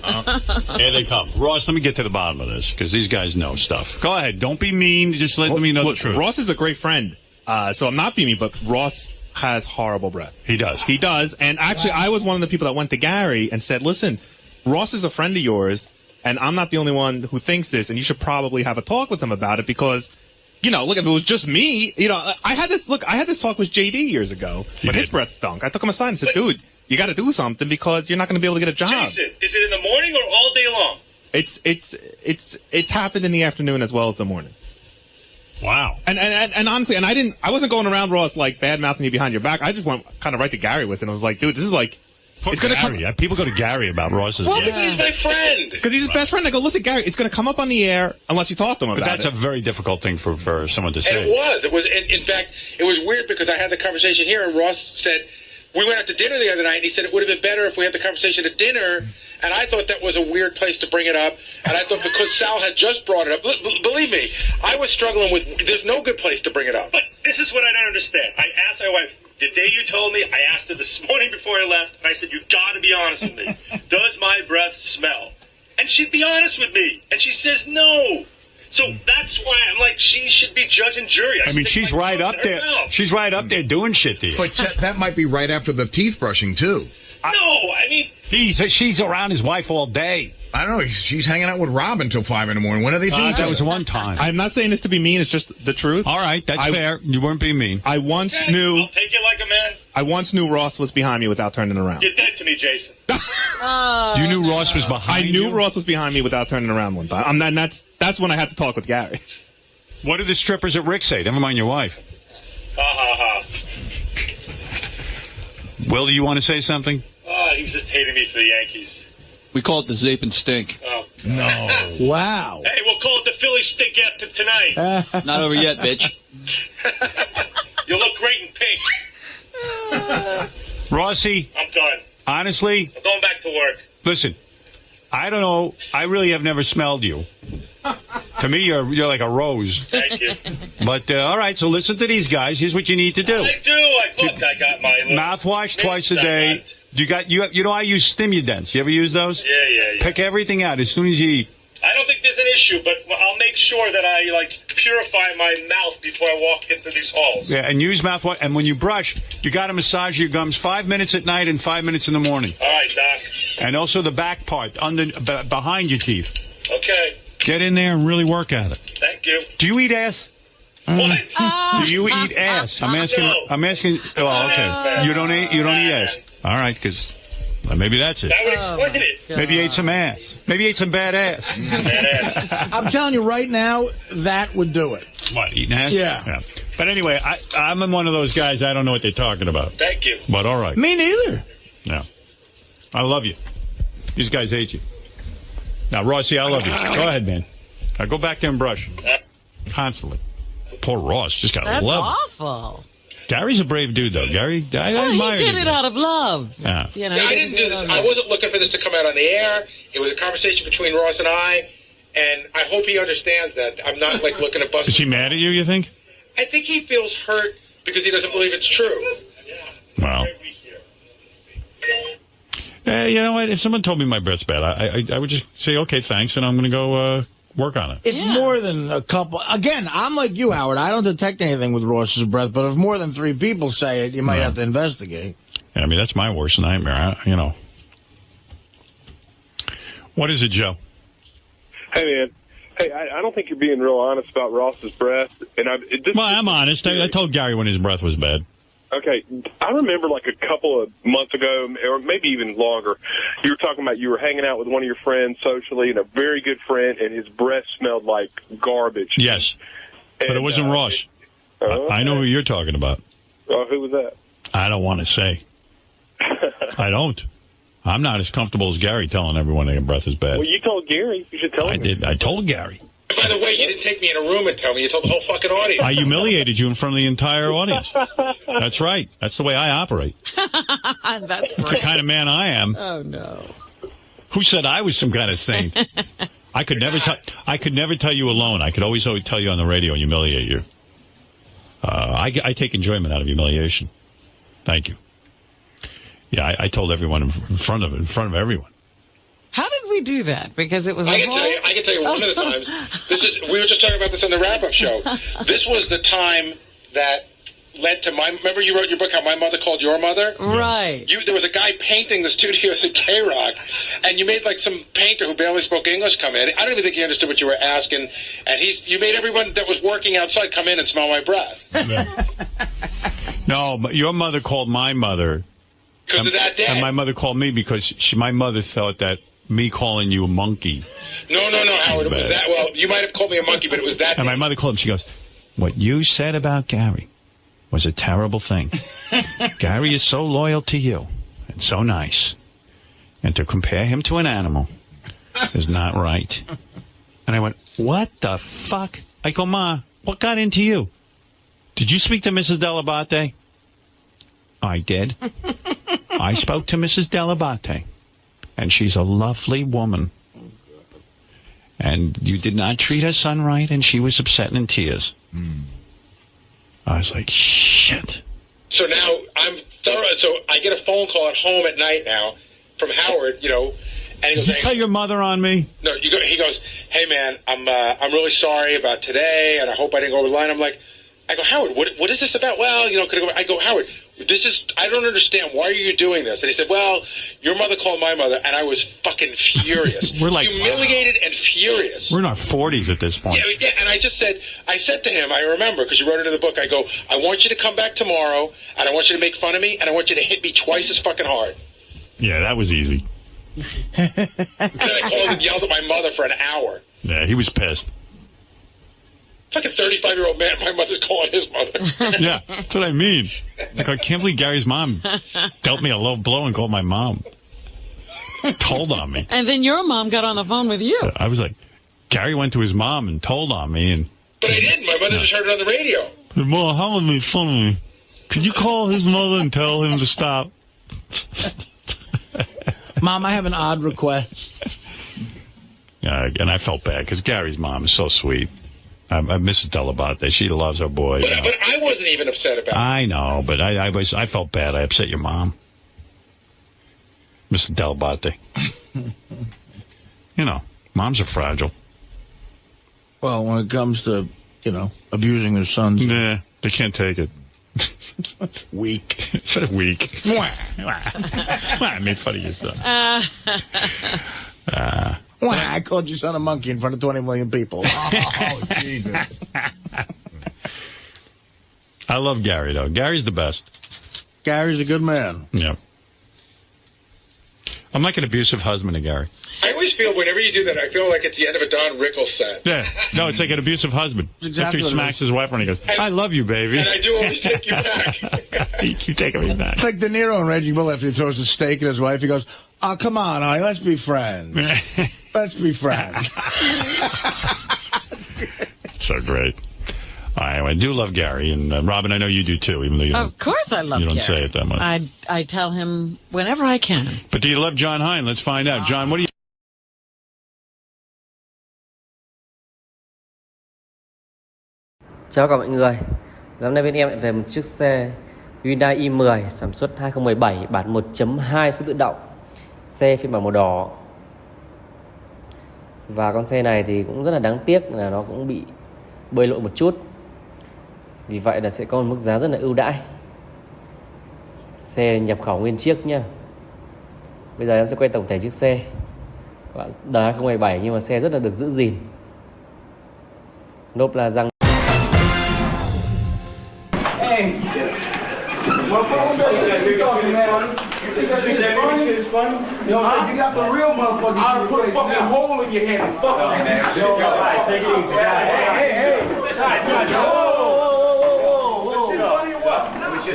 Here they come. Ross, let me get to the bottom of this because these guys know stuff. Go ahead. Don't be mean. Just let me know the truth. Ross is a great friend. So I'm not being mean, but Ross has horrible breath. He does. He does. And actually, I was one of the people that went to Gary and said, "Listen, Ross is a friend of yours, and I'm not the only one who thinks this, and you should probably have a talk with him about it because, look, if it was just me, I had this talk with JD years ago when his breath stunk. I took him aside and said, dude, you got to do something because you're not going to be able to get a job." Jason, is it in the morning or all day long? It's happened in the afternoon as well as the morning. Wow. And honestly, I wasn't going around Ross like bad mouthing you behind your back. I just went kind of right to Gary with it. And I was like, dude, this is like, it's going to come. People go to Gary about Ross's. Well, because he's my friend. Because he's his best friend. I go, listen, Gary, it's going to come up on the air unless you talk to him about it. But that's a very difficult thing for someone to say. And it was. In fact, it was weird because I had the conversation here, and Ross said, we went out to dinner the other night, and he said it would have been better if we had the conversation at dinner. And I thought that was a weird place to bring it up. And I thought because Sal had just brought it up, believe me, I was struggling with, there's no good place to bring it up. But this is what I don't understand. I asked my wife, the day you told me, I asked her this morning before I left, and I said, you got to be honest with me. Does my breath smell? And she'd be honest with me. And she says no. So that's why I'm like, she should be judge and jury. I mean, she's right up there. She's right up there doing shit to you. But that might be right after the teeth brushing, too. No, I mean... She's around his wife all day. I don't know. She's hanging out with Rob until 5 in the morning. When are they seeing each other? That was one time. I'm not saying this to be mean. It's just the truth. All right, that's fair. You weren't being mean. I once knew... I'll take it like a man. I once knew Ross was behind me without turning around. You're dead to me, Jason. You knew Ross was behind you? I knew Ross was behind me without turning around one time. And that's when I had to talk with Gary. What did the strippers at Rick say? Never mind your wife. Ha ha ha. Will, do you want to say something? He's just hating me for the Yankees. We call it the Zape and Stink. Oh. No. Wow. Hey, we'll call it the Philly Stink after tonight. Not over yet, bitch. You look great in pink. Rossi. I'm done. Honestly. I'm going back to work. Listen, I don't know. I really have never smelled you. To me, you're like a rose. Thank you. But all right, so listen to these guys. Here's what you need to do. I do. I got my mouthwash twice a day. You know I use Stimudents. You ever use those? Yeah. Pick everything out as soon as you eat. I don't think there's an issue, but I'll make sure that I purify my mouth before I walk into these halls. Yeah, and use mouthwash. And when you brush, you got to massage your gums 5 minutes at night and 5 minutes in the morning. All right, Doc. And also the back part, behind your teeth. Okay. Get in there and really work at it. Thank you. Do you eat ass? What? Do you eat ass? I'm asking. No. I'm asking. Oh, okay. You don't eat ass. All right, because maybe that's it. That would explain it. Maybe you ate some ass. Maybe you ate some bad ass. I'm telling you right now, that would do it. What, eating ass? Yeah. But anyway, I'm one of those guys. I don't know what they're talking about. Thank you. But all right. Me neither. No. I love you. These guys hate you. Now, Rossi, I love you. Go ahead, man. Now go back there and brush. Constantly. Poor Ross just got That's love. awful. Gary's a brave dude, though. Gary, I admire he did you. it out of love. Yeah. You know, I didn't do this. I wasn't looking for this to come out on the air. It was a conversation between Ross and I I hope he understands that. I'm not looking to bust. Is he mad at you, you think? I think he feels hurt because he doesn't believe it's true. Wow. You know what? If someone told me my breath's bad, I would just say, okay, thanks, and I'm going to go work on it. It's more than a couple. Again, I'm like you, Howard. I don't detect anything with Ross's breath, but if more than 3 people say it, you might have to investigate. Yeah, I mean, that's my worst nightmare, What is it, Joe? Hey, man. Hey, I don't think you're being real honest about Ross's breath. And I'm honest. I told Gary when his breath was bad. Okay, I remember a couple of months ago, or maybe even longer, you were talking about you were hanging out with one of your friends socially, and a very good friend, and his breath smelled like garbage. Yes, but it wasn't Ross. I know who you're talking about. Oh, who was that? I don't want to say. I don't. I'm not as comfortable as Gary telling everyone their breath is bad. Well, you told Gary. You should tell him. I did. I told Gary. By the way, you didn't take me in a room and tell me. You told the whole fucking audience. I humiliated you in front of the entire audience. That's right. That's the way I operate. That's the kind of man I am. Oh, no. Who said I was some kind of saint? I could never tell you alone. I could always tell you on the radio and humiliate you. I take enjoyment out of humiliation. Thank you. Yeah, I told everyone in front of everyone. How did we do that? Because it was. I can tell you one of the times. We were just talking about this on the wrap-up show. This was the time that led to remember you wrote your book, How My Mother Called Your Mother? Right. There was a guy painting the studios at K-Rock, and you made some painter who barely spoke English come in. I don't even think he understood what you were asking, and you made everyone that was working outside come in and smell my breath. No, but your mother called my mother. Because of that day. And my mother called me because my mother thought that me calling you a monkey. No, Howard. It was that. Well, you might have called me a monkey, but it was that. And my mother called him. She goes, "What you said about Gary was a terrible thing. Gary is so loyal to you and so nice. And to compare him to an animal is not right." And I went, "What the fuck?" I go, "Ma, what got into you? Did you speak to Mrs. Delabate?" I did. I spoke to Mrs. Delabate. And she's a lovely woman. And you did not treat her son right, and she was upset and in tears. I was like, shit. So now I'm thorough. So I get a phone call at home at night now from Howard, and he goes, Did you tell your mother on me? No, he goes, "Hey, man, I'm really sorry about today, and I hope I didn't go over the line." I go, "Howard, what is this about?" "Well, I go, "Howard, I don't understand. Why are you doing this?" And he said, "Well, your mother called my mother," and I was fucking furious. We're humiliated and furious. We're in our 40s at this point. Yeah, and I said to him, I remember, because you wrote it in the book, I go, "I want you to come back tomorrow, and I want you to make fun of me, and I want you to hit me twice as fucking hard." Yeah, that was easy. And then I called and yelled at my mother for an hour. Yeah, he was pissed. Fucking 35-year-old man, my mother's calling his mother. Yeah, that's what I mean. I can't believe Gary's mom dealt me a low blow and called my mom. Told on me. And then your mom got on the phone with you. I was like, Gary went to his mom and told on me. But I didn't. My mother just heard it on the radio. Mom, how would be funny? Could you call his mother and tell him to stop? Mom, I have an odd request. And I felt bad because Gary's mom is so sweet. I miss Delabate. She loves her boy. But I wasn't even upset about it. I know, but I felt bad. I upset your mom. Mr. Delabate. You know, moms are fragile. Well, when it comes to, abusing their sons. Nah, they can't take it. Weak. Sort of weak. I made fun of your son. I called your son a monkey in front of 20 million people. Oh, Jesus. I love Gary, though. Gary's the best. Gary's a good man. Yeah. I'm like an abusive husband to Gary. I always feel whenever you do that, I feel like it's the end of a Don Rickles set. Yeah. No, it's like an abusive husband. Exactly After he smacks his wife when he goes, I love you, baby. And I do always take you back. You keep taking me back. It's like De Niro in Raging Bull after he throws a steak at his wife. He goes, oh, come on, honey, let's be friends. Let's be friends. So great. I do love Gary, and Robin, I know you do too, even though you don't. Of course I love You don't Gary. say it that much. I tell him whenever I can. But do you love John Hine? Let's find out. John, what do you... Chào các mọi người. Hôm nay bên em lại về một chiếc xe Hyundai i10 sản xuất 2017 bản 1.2 số tự động. Xe phiên bản màu đỏ. Và con xe này thì cũng rất là đáng tiếc là nó cũng bị bơi lội một chút. Vì vậy là sẽ có một mức giá rất là ưu đãi. Xe nhập khẩu nguyên chiếc nhá. Bây giờ em sẽ quay tổng thể chiếc xe. Đời 2017 nhưng mà xe rất là được giữ gìn. Nốp là răng. Hey, what phone does you talking, man? You think that shit is funny? You know, you got the real motherfucker. I'll put a fucking hole in your head and fuck you, man. Yo, take it easy. Hey.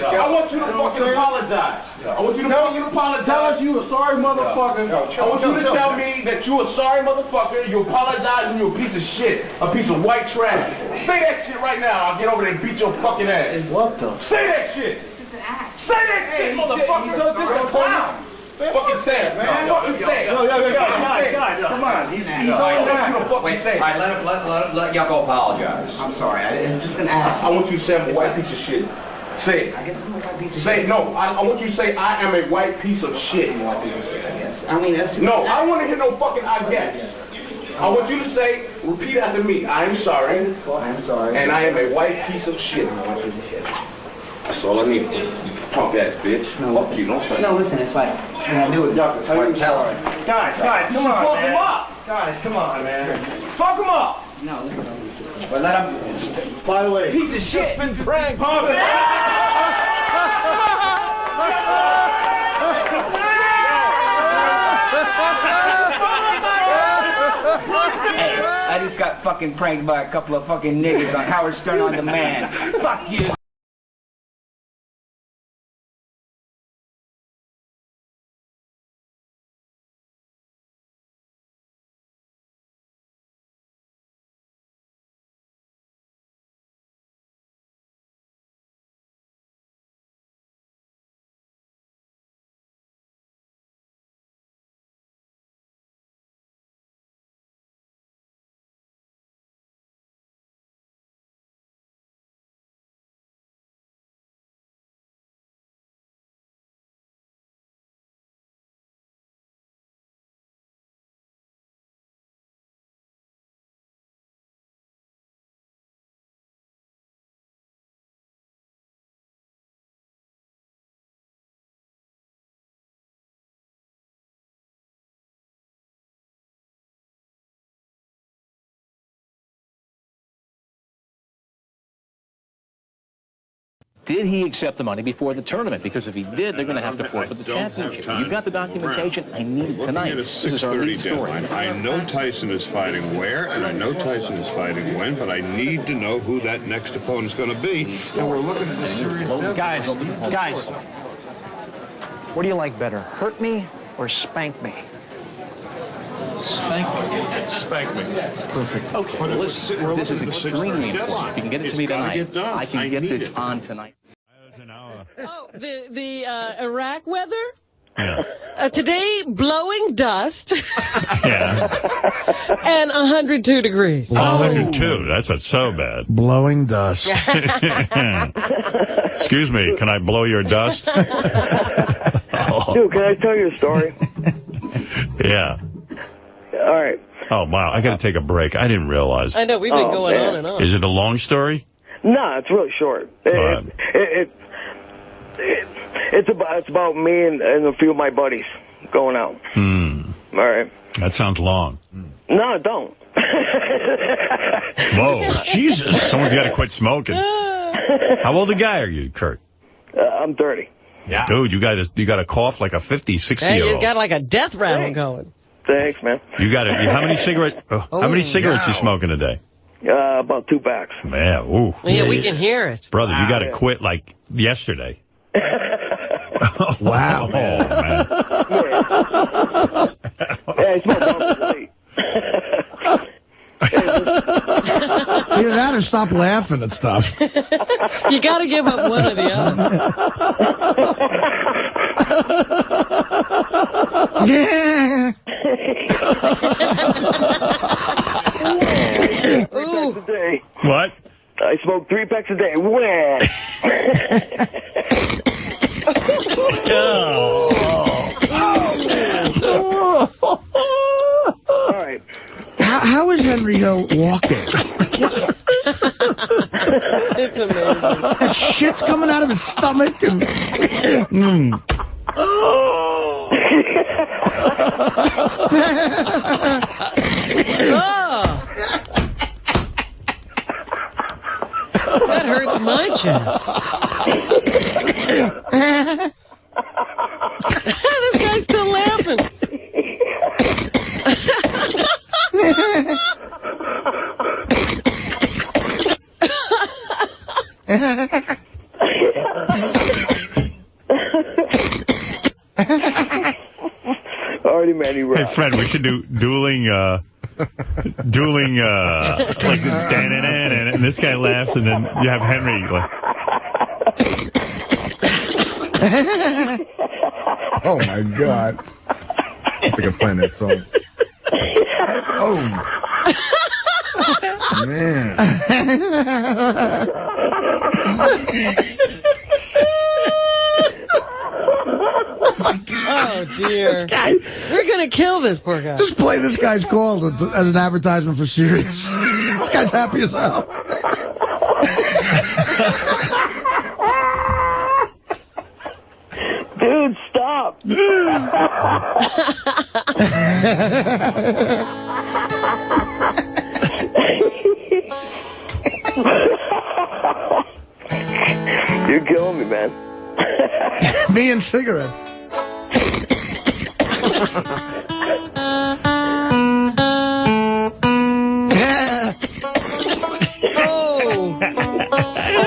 I want you to fucking apologize. I want you to fucking apologize. You a sorry motherfucker. I want you to tell me that you a sorry motherfucker. You apologize and you a piece of shit. A piece of white trash. Say that shit right now. I'll get over there and beat your fucking ass. What the? Say that shit. Say that shit, motherfucker. Fucking say it, man. Fucking say it. Yo. Come on. He's all right. Fucking say it. All right, let y'all go apologize. I'm sorry. I'm just gonna ask. I want you to say I'm a white piece of shit. Say it. Say it. No. I want you to say I am a white piece of shit. White piece of shit, I guess. I mean, that's... No, I don't want to hear no fucking I guess. I want you to say, repeat after me, I am sorry. I'm sorry. And I am a white piece of shit. That's all I need. Punk ass bitch. No, fuck you, don't say. No, listen, it's like, I knew it. Y'all can tell you. Guys, come on, fuck him up. Guys, come on, man. Fuck him up. No, listen. But let him. By the way, piece of shit. Been pranked. I just got fucking pranked by a couple of fucking niggas on Howard Stern on Demand. Fuck you. Did he accept the money before the tournament? Because if he did, they're going to have to forfeit the championship. You've got the documentation. I need it tonight. This is our lead story. I know Tyson is fighting where, and I know Tyson is fighting when, but I need to know who that next opponent's going to be. And we're looking at this series. Well, guys, what do you like better, hurt me or spank me? Spank me. Spank me. Perfect. Okay, well, listen, this is extremely important. If you can get it to me tonight, I can get this on tonight. Oh, the Iraq weather? Yeah. Today, blowing dust. Yeah. And 102 degrees. 102. That's not so bad. Blowing dust. Excuse me, can I blow your dust? Dude, can I tell you a story? Yeah. All right. Oh, wow. I got to take a break. I didn't realize. I know, we've been going on and on. Is it a long story? No, it's really short. It's about me and a few of my buddies going out. All right. That sounds long. No, it don't. Whoa. Jesus. Someone's got to quit smoking. How old a guy are you, Kurt? I'm 30. Yeah. Dude, you got a cough like a 50, 60-year-old. Hey, you got like a death rattle going. Thanks, man. You got how many cigarettes you smoking a day? About 2 packs. Man, ooh. Yeah, we can hear it. Brother, you got to quit like yesterday. Wow, man. Oh, man. Yeah, I smoke late. Either that or stop laughing at stuff. You got to give up one or the other. Yeah. Ooh. A day. What? I smoke 3 packs a day. All right. How is Henry Hill walking? It's amazing. That shit's coming out of his stomach. And That hurts my chest. This guy's still laughing. Already, Manny. Hey, Fred, we should do dueling, like, and this guy laughs, and then you have Henry, like. Oh, my God. I think I'm playing that song. Oh, man. Oh, dear. This guy, we're going to kill this poor guy. just play this guy's call as an advertisement for Sirius. This guy's happy as hell. Dude, stop. You're killing me, man. Me and cigarette.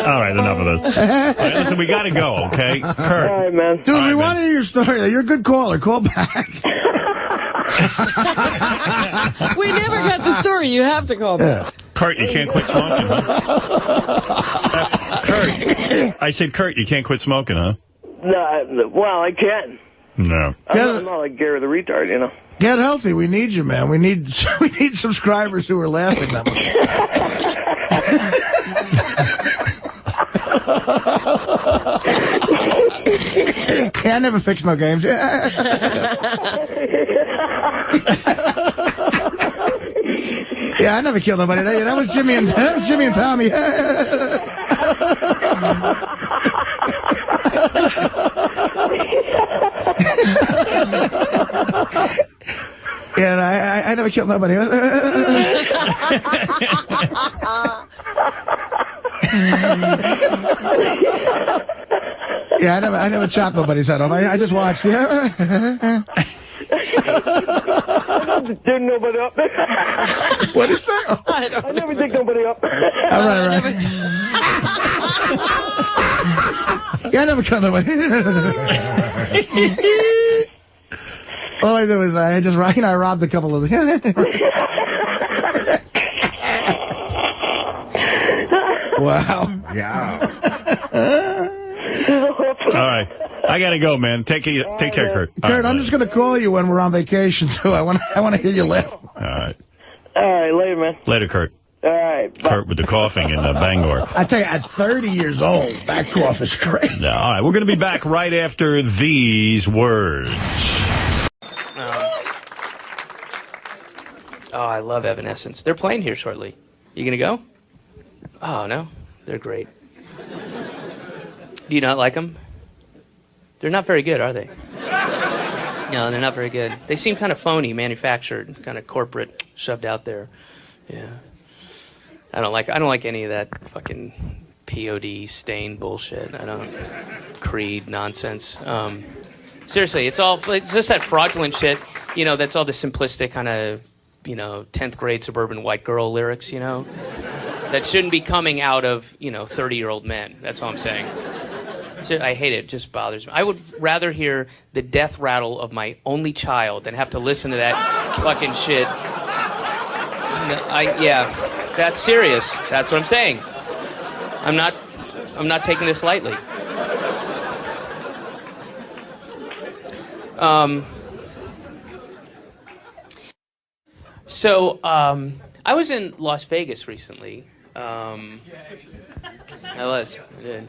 All right, enough of this. All right, listen, we got to go, okay? Kurt. All right, man. Dude, we want to hear your story. You're a good caller. Call back. We never got the story. You have to call back. Kurt, you can't quit smoking, huh? Kurt. I said, Kurt, you can't quit smoking, huh? No, well, I can. No. I'm not like Gary the retard, you know. Get healthy. We need you, man. We need subscribers who are laughing that much. Yeah, I never fix no games. Yeah, I never killed nobody. That was Jimmy and Tommy. Yeah, I never killed nobody. Yeah, I never chopped nobody's head off. I just watched. Yeah. Didn't nobody up. What is that? I never dig nobody up. All right. Yeah, I never killed nobody. All I do is I robbed a couple of them. Wow. Yeah. All right. I got to go, man. Take care, Kurt. Kurt, I'm just going to call you when we're on vacation, too. I want to hear you laugh. All right. All right, later, man. Later, Kurt. All right. Bye. Kurt with the coughing in Bangor. I tell you, at 30 years old, that cough is crazy. Yeah, all right, we're going to be back right after these words. Oh, I love Evanescence. They're playing here shortly. You going to go? Oh, no? They're great. Do you not like them? They're not very good, are they? No, they're not very good. They seem kind of phony, manufactured, kind of corporate, shoved out there. Yeah. I don't like any of that fucking POD stain bullshit. Creed nonsense. Seriously, it's just that fraudulent shit, that's all the simplistic kind of, 10th grade suburban white girl lyrics, that shouldn't be coming out of, 30-year-old men. That's all I'm saying. I hate it. It just bothers me. I would rather hear the death rattle of my only child than have to listen to that fucking shit. Yeah, that's serious. That's what I'm saying. I'm not taking this lightly. I was in Las Vegas recently. I did.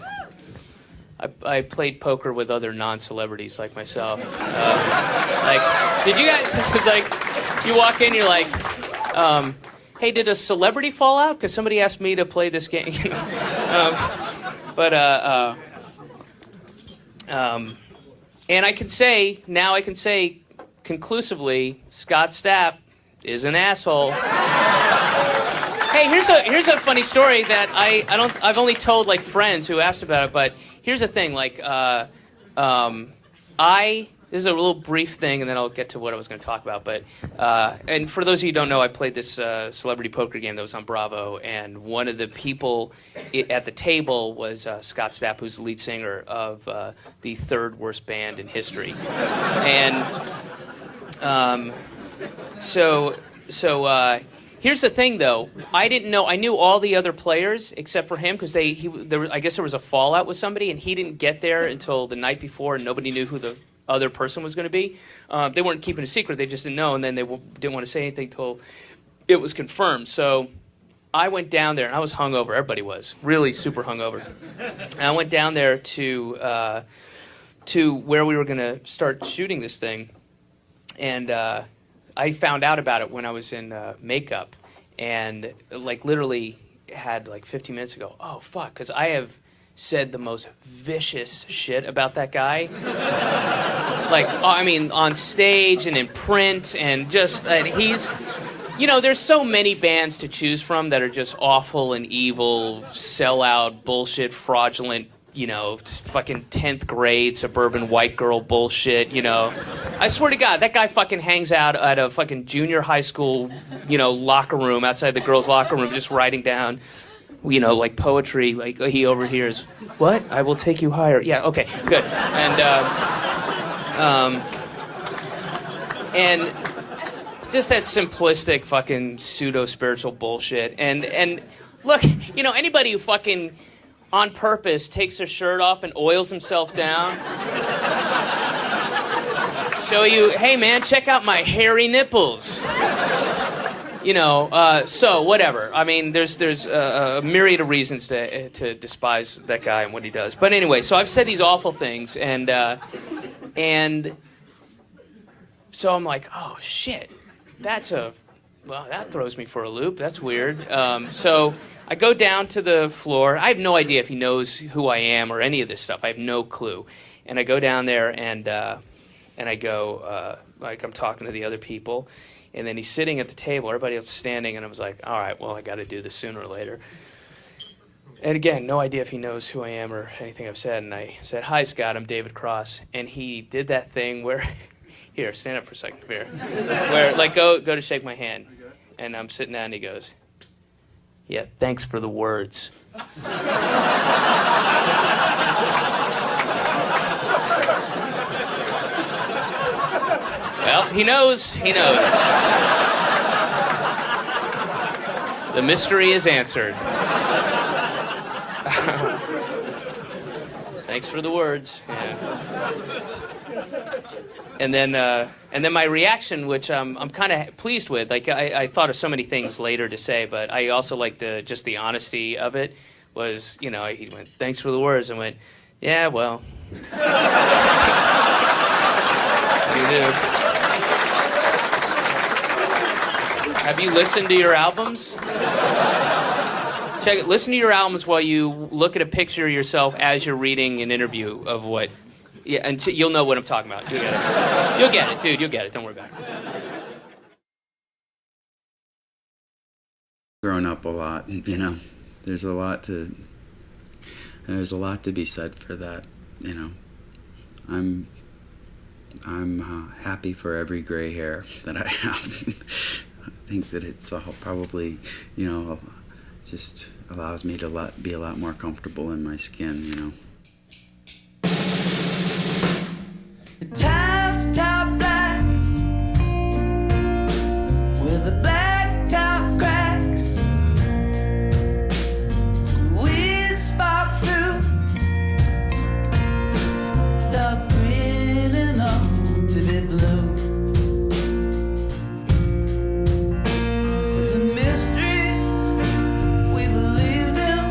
I played poker with other non-celebrities like myself. Did you guys? Because you walk in, you're like, hey, did a celebrity fall out? Because somebody asked me to play this game. And I can say conclusively, Scott Stapp is an asshole. Hey, here's a funny story that I've only told like friends who asked about it, but here's the thing, this is a little brief thing, and then I'll get to what I was going to talk about. But and for those of you who don't know, I played this celebrity poker game that was on Bravo, and one of the people at the table was Scott Stapp, who's the lead singer of the third worst band in history. And here's the thing, though. I didn't know. I knew all the other players except for him because I guess there was a fallout with somebody, and he didn't get there until the night before, and nobody knew who the other person was going to be. They weren't keeping a secret. They just didn't know, and then they didn't want to say anything until it was confirmed. So I went down there, and I was hungover. Everybody was really super hungover. And I went down there to where we were going to start shooting this thing, and I found out about it when I was in makeup, and literally had 15 minutes ago. Oh fuck! Because I have said the most vicious shit about that guy. On stage and in print, and he's, there's so many bands to choose from that are just awful and evil, sellout, bullshit, fraudulent, fucking 10th grade suburban white girl bullshit, I swear to God, that guy fucking hangs out at a fucking junior high school, locker room, outside the girls' locker room, just writing down, poetry, he overhears, what? I will take you higher. Yeah, okay, good. And just that simplistic fucking pseudo-spiritual bullshit. And look, anybody who fucking on purpose takes their shirt off and oils himself down, show you, hey man, check out my hairy nipples. So whatever. I mean, there's a myriad of reasons to despise that guy and what he does. But anyway, so I've said these awful things, and so I'm like, oh shit, that throws me for a loop. That's weird. So I go down to the floor. I have no idea if he knows who I am or any of this stuff. I have no clue. And I go down there and I go I'm talking to the other people. And then he's sitting at the table. Everybody else is standing. And I was like, all right, well, I got to do this sooner or later. And again, no idea if he knows who I am or anything I've said. And I said, hi, Scott, I'm David Cross. And he did that thing where, here, stand up for a second, Bear. Where, go to shake my hand. And I'm sitting down and he goes, yeah, thanks for the words. Well, he knows. The mystery is answered. Thanks for the words. Yeah. And then my reaction, which I'm kind of pleased with. Like I thought of so many things later to say, but I also like just the honesty of it. Was, he went, thanks for the words, and went, yeah, well. You do. Have you listened to your albums? Check it. Listen to your albums while you look at a picture of yourself as you're reading an interview of what. Yeah, and you'll know what I'm talking about. You'll get it. You'll get it, dude. You'll get it. Don't worry about it. Grown up a lot, There's a lot to be said for that. I'm happy for every gray hair that I have. I think that it's probably, just allows me to be a lot more comfortable in my skin, The tiles top black with the black top cracks. We spark through dark green enough to be blue. The mysteries we believed in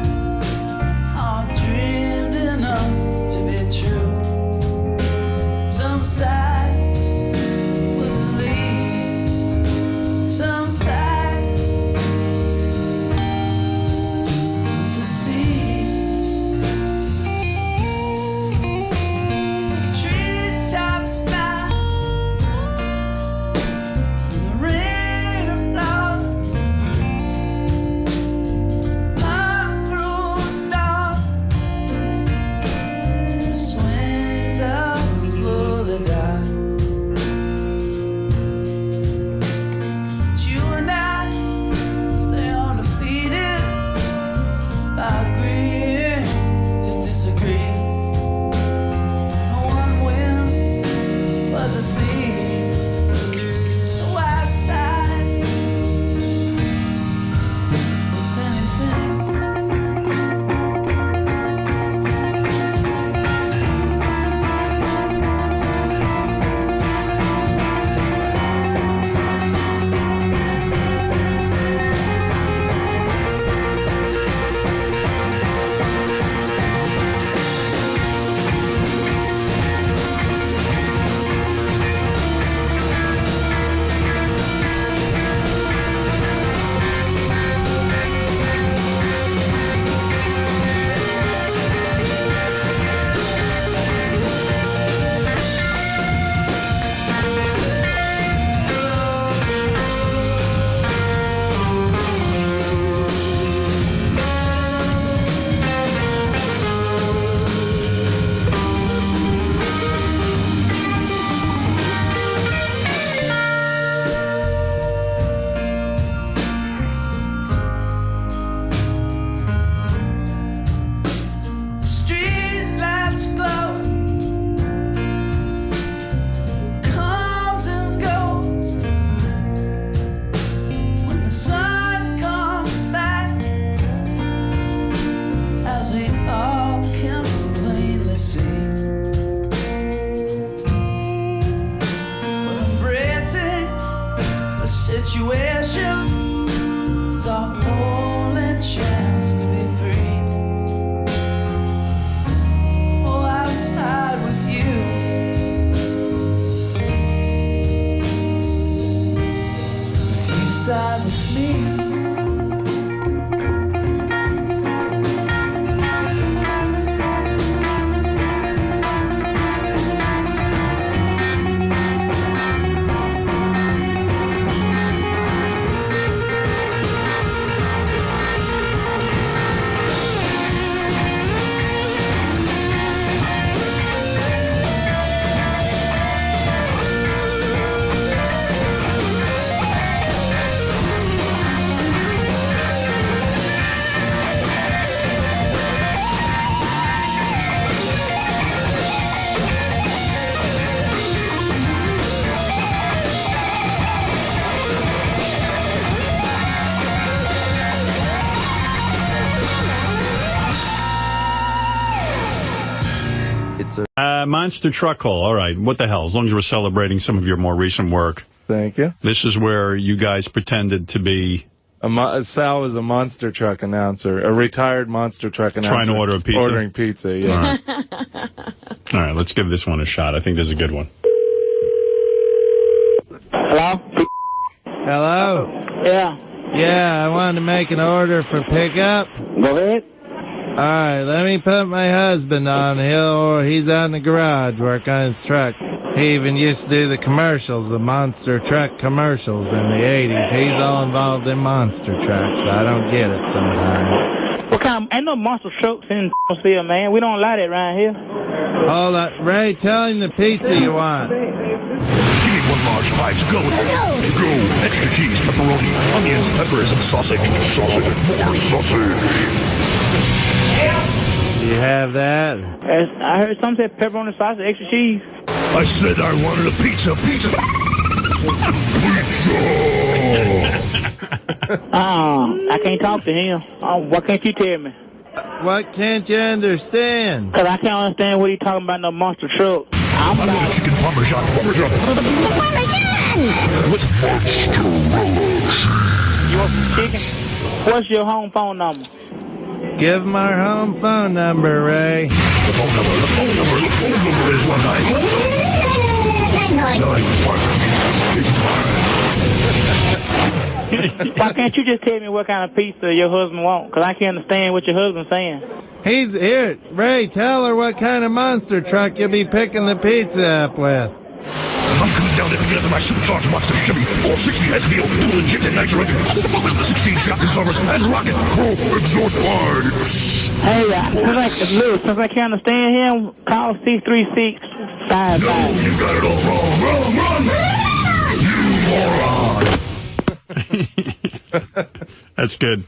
are dreamed enough to be true. Some side with the leaves, some side with the sea. Treetops now, the rain applauds. Park rules dark, the swings are slowly die. But you and I stay undefeated by agreeing to disagree. No one wins but the thieves. So I side with anything. Street lights glow, comes and goes. When the sun comes back, as we all can plainly see, but embracing the situation is our only chance to be free. Oh, I'll side with you. If you side with me. announcer. Monster Truck Hole. All right. What the hell? As long as we're celebrating some of your more recent work. Thank you. This is where you guys pretended to be... Sal was a monster truck announcer, a retired monster truck announcer. Trying to order a pizza? Ordering pizza, yeah. All right, let's give this one a shot. I think there's a good one. Hello? Hello? Yeah. Yeah, I wanted to make an order for pickup. Go ahead. All right, let me put my husband on. He's out in the garage working on his truck. He even used to do the commercials, the monster truck commercials in the 80s. He's all involved in monster trucks, so I don't get it sometimes. What kind of, ain't no monster trucks in Field, man. We don't allow that around here. Hold up. Ray, tell him the pizza you want. Give me one large pie to go with it. To go. Extra cheese, pepperoni, onions, peppers, and sausage. More sausage. You have that? I heard some say pepperoni, sausage, extra cheese. I said I wanted a pizza. Pizza. I can't talk to him. What can't you tell me? What can't you understand? Because I can't understand what he's talking about, no monster truck. I want a chicken parmesan. Parmesan. With mozzarella. You want some chicken? What's your home phone number? Give him our home phone number, Ray. The phone number is 19. Why can't you just tell me what kind of pizza your husband wants? Because I can't understand what your husband's saying. He's here. Ray, tell her what kind of monster truck you'll be picking the pizza up with. I'm coming down there to get up in my supercharged monster Chevy 460 SVO, dual injected nitro engine, 16 shock absorbers, and rocket chrome exhaust lights. Hey, since I can't understand him, call 636-55. No, you got it all wrong. You moron. That's good.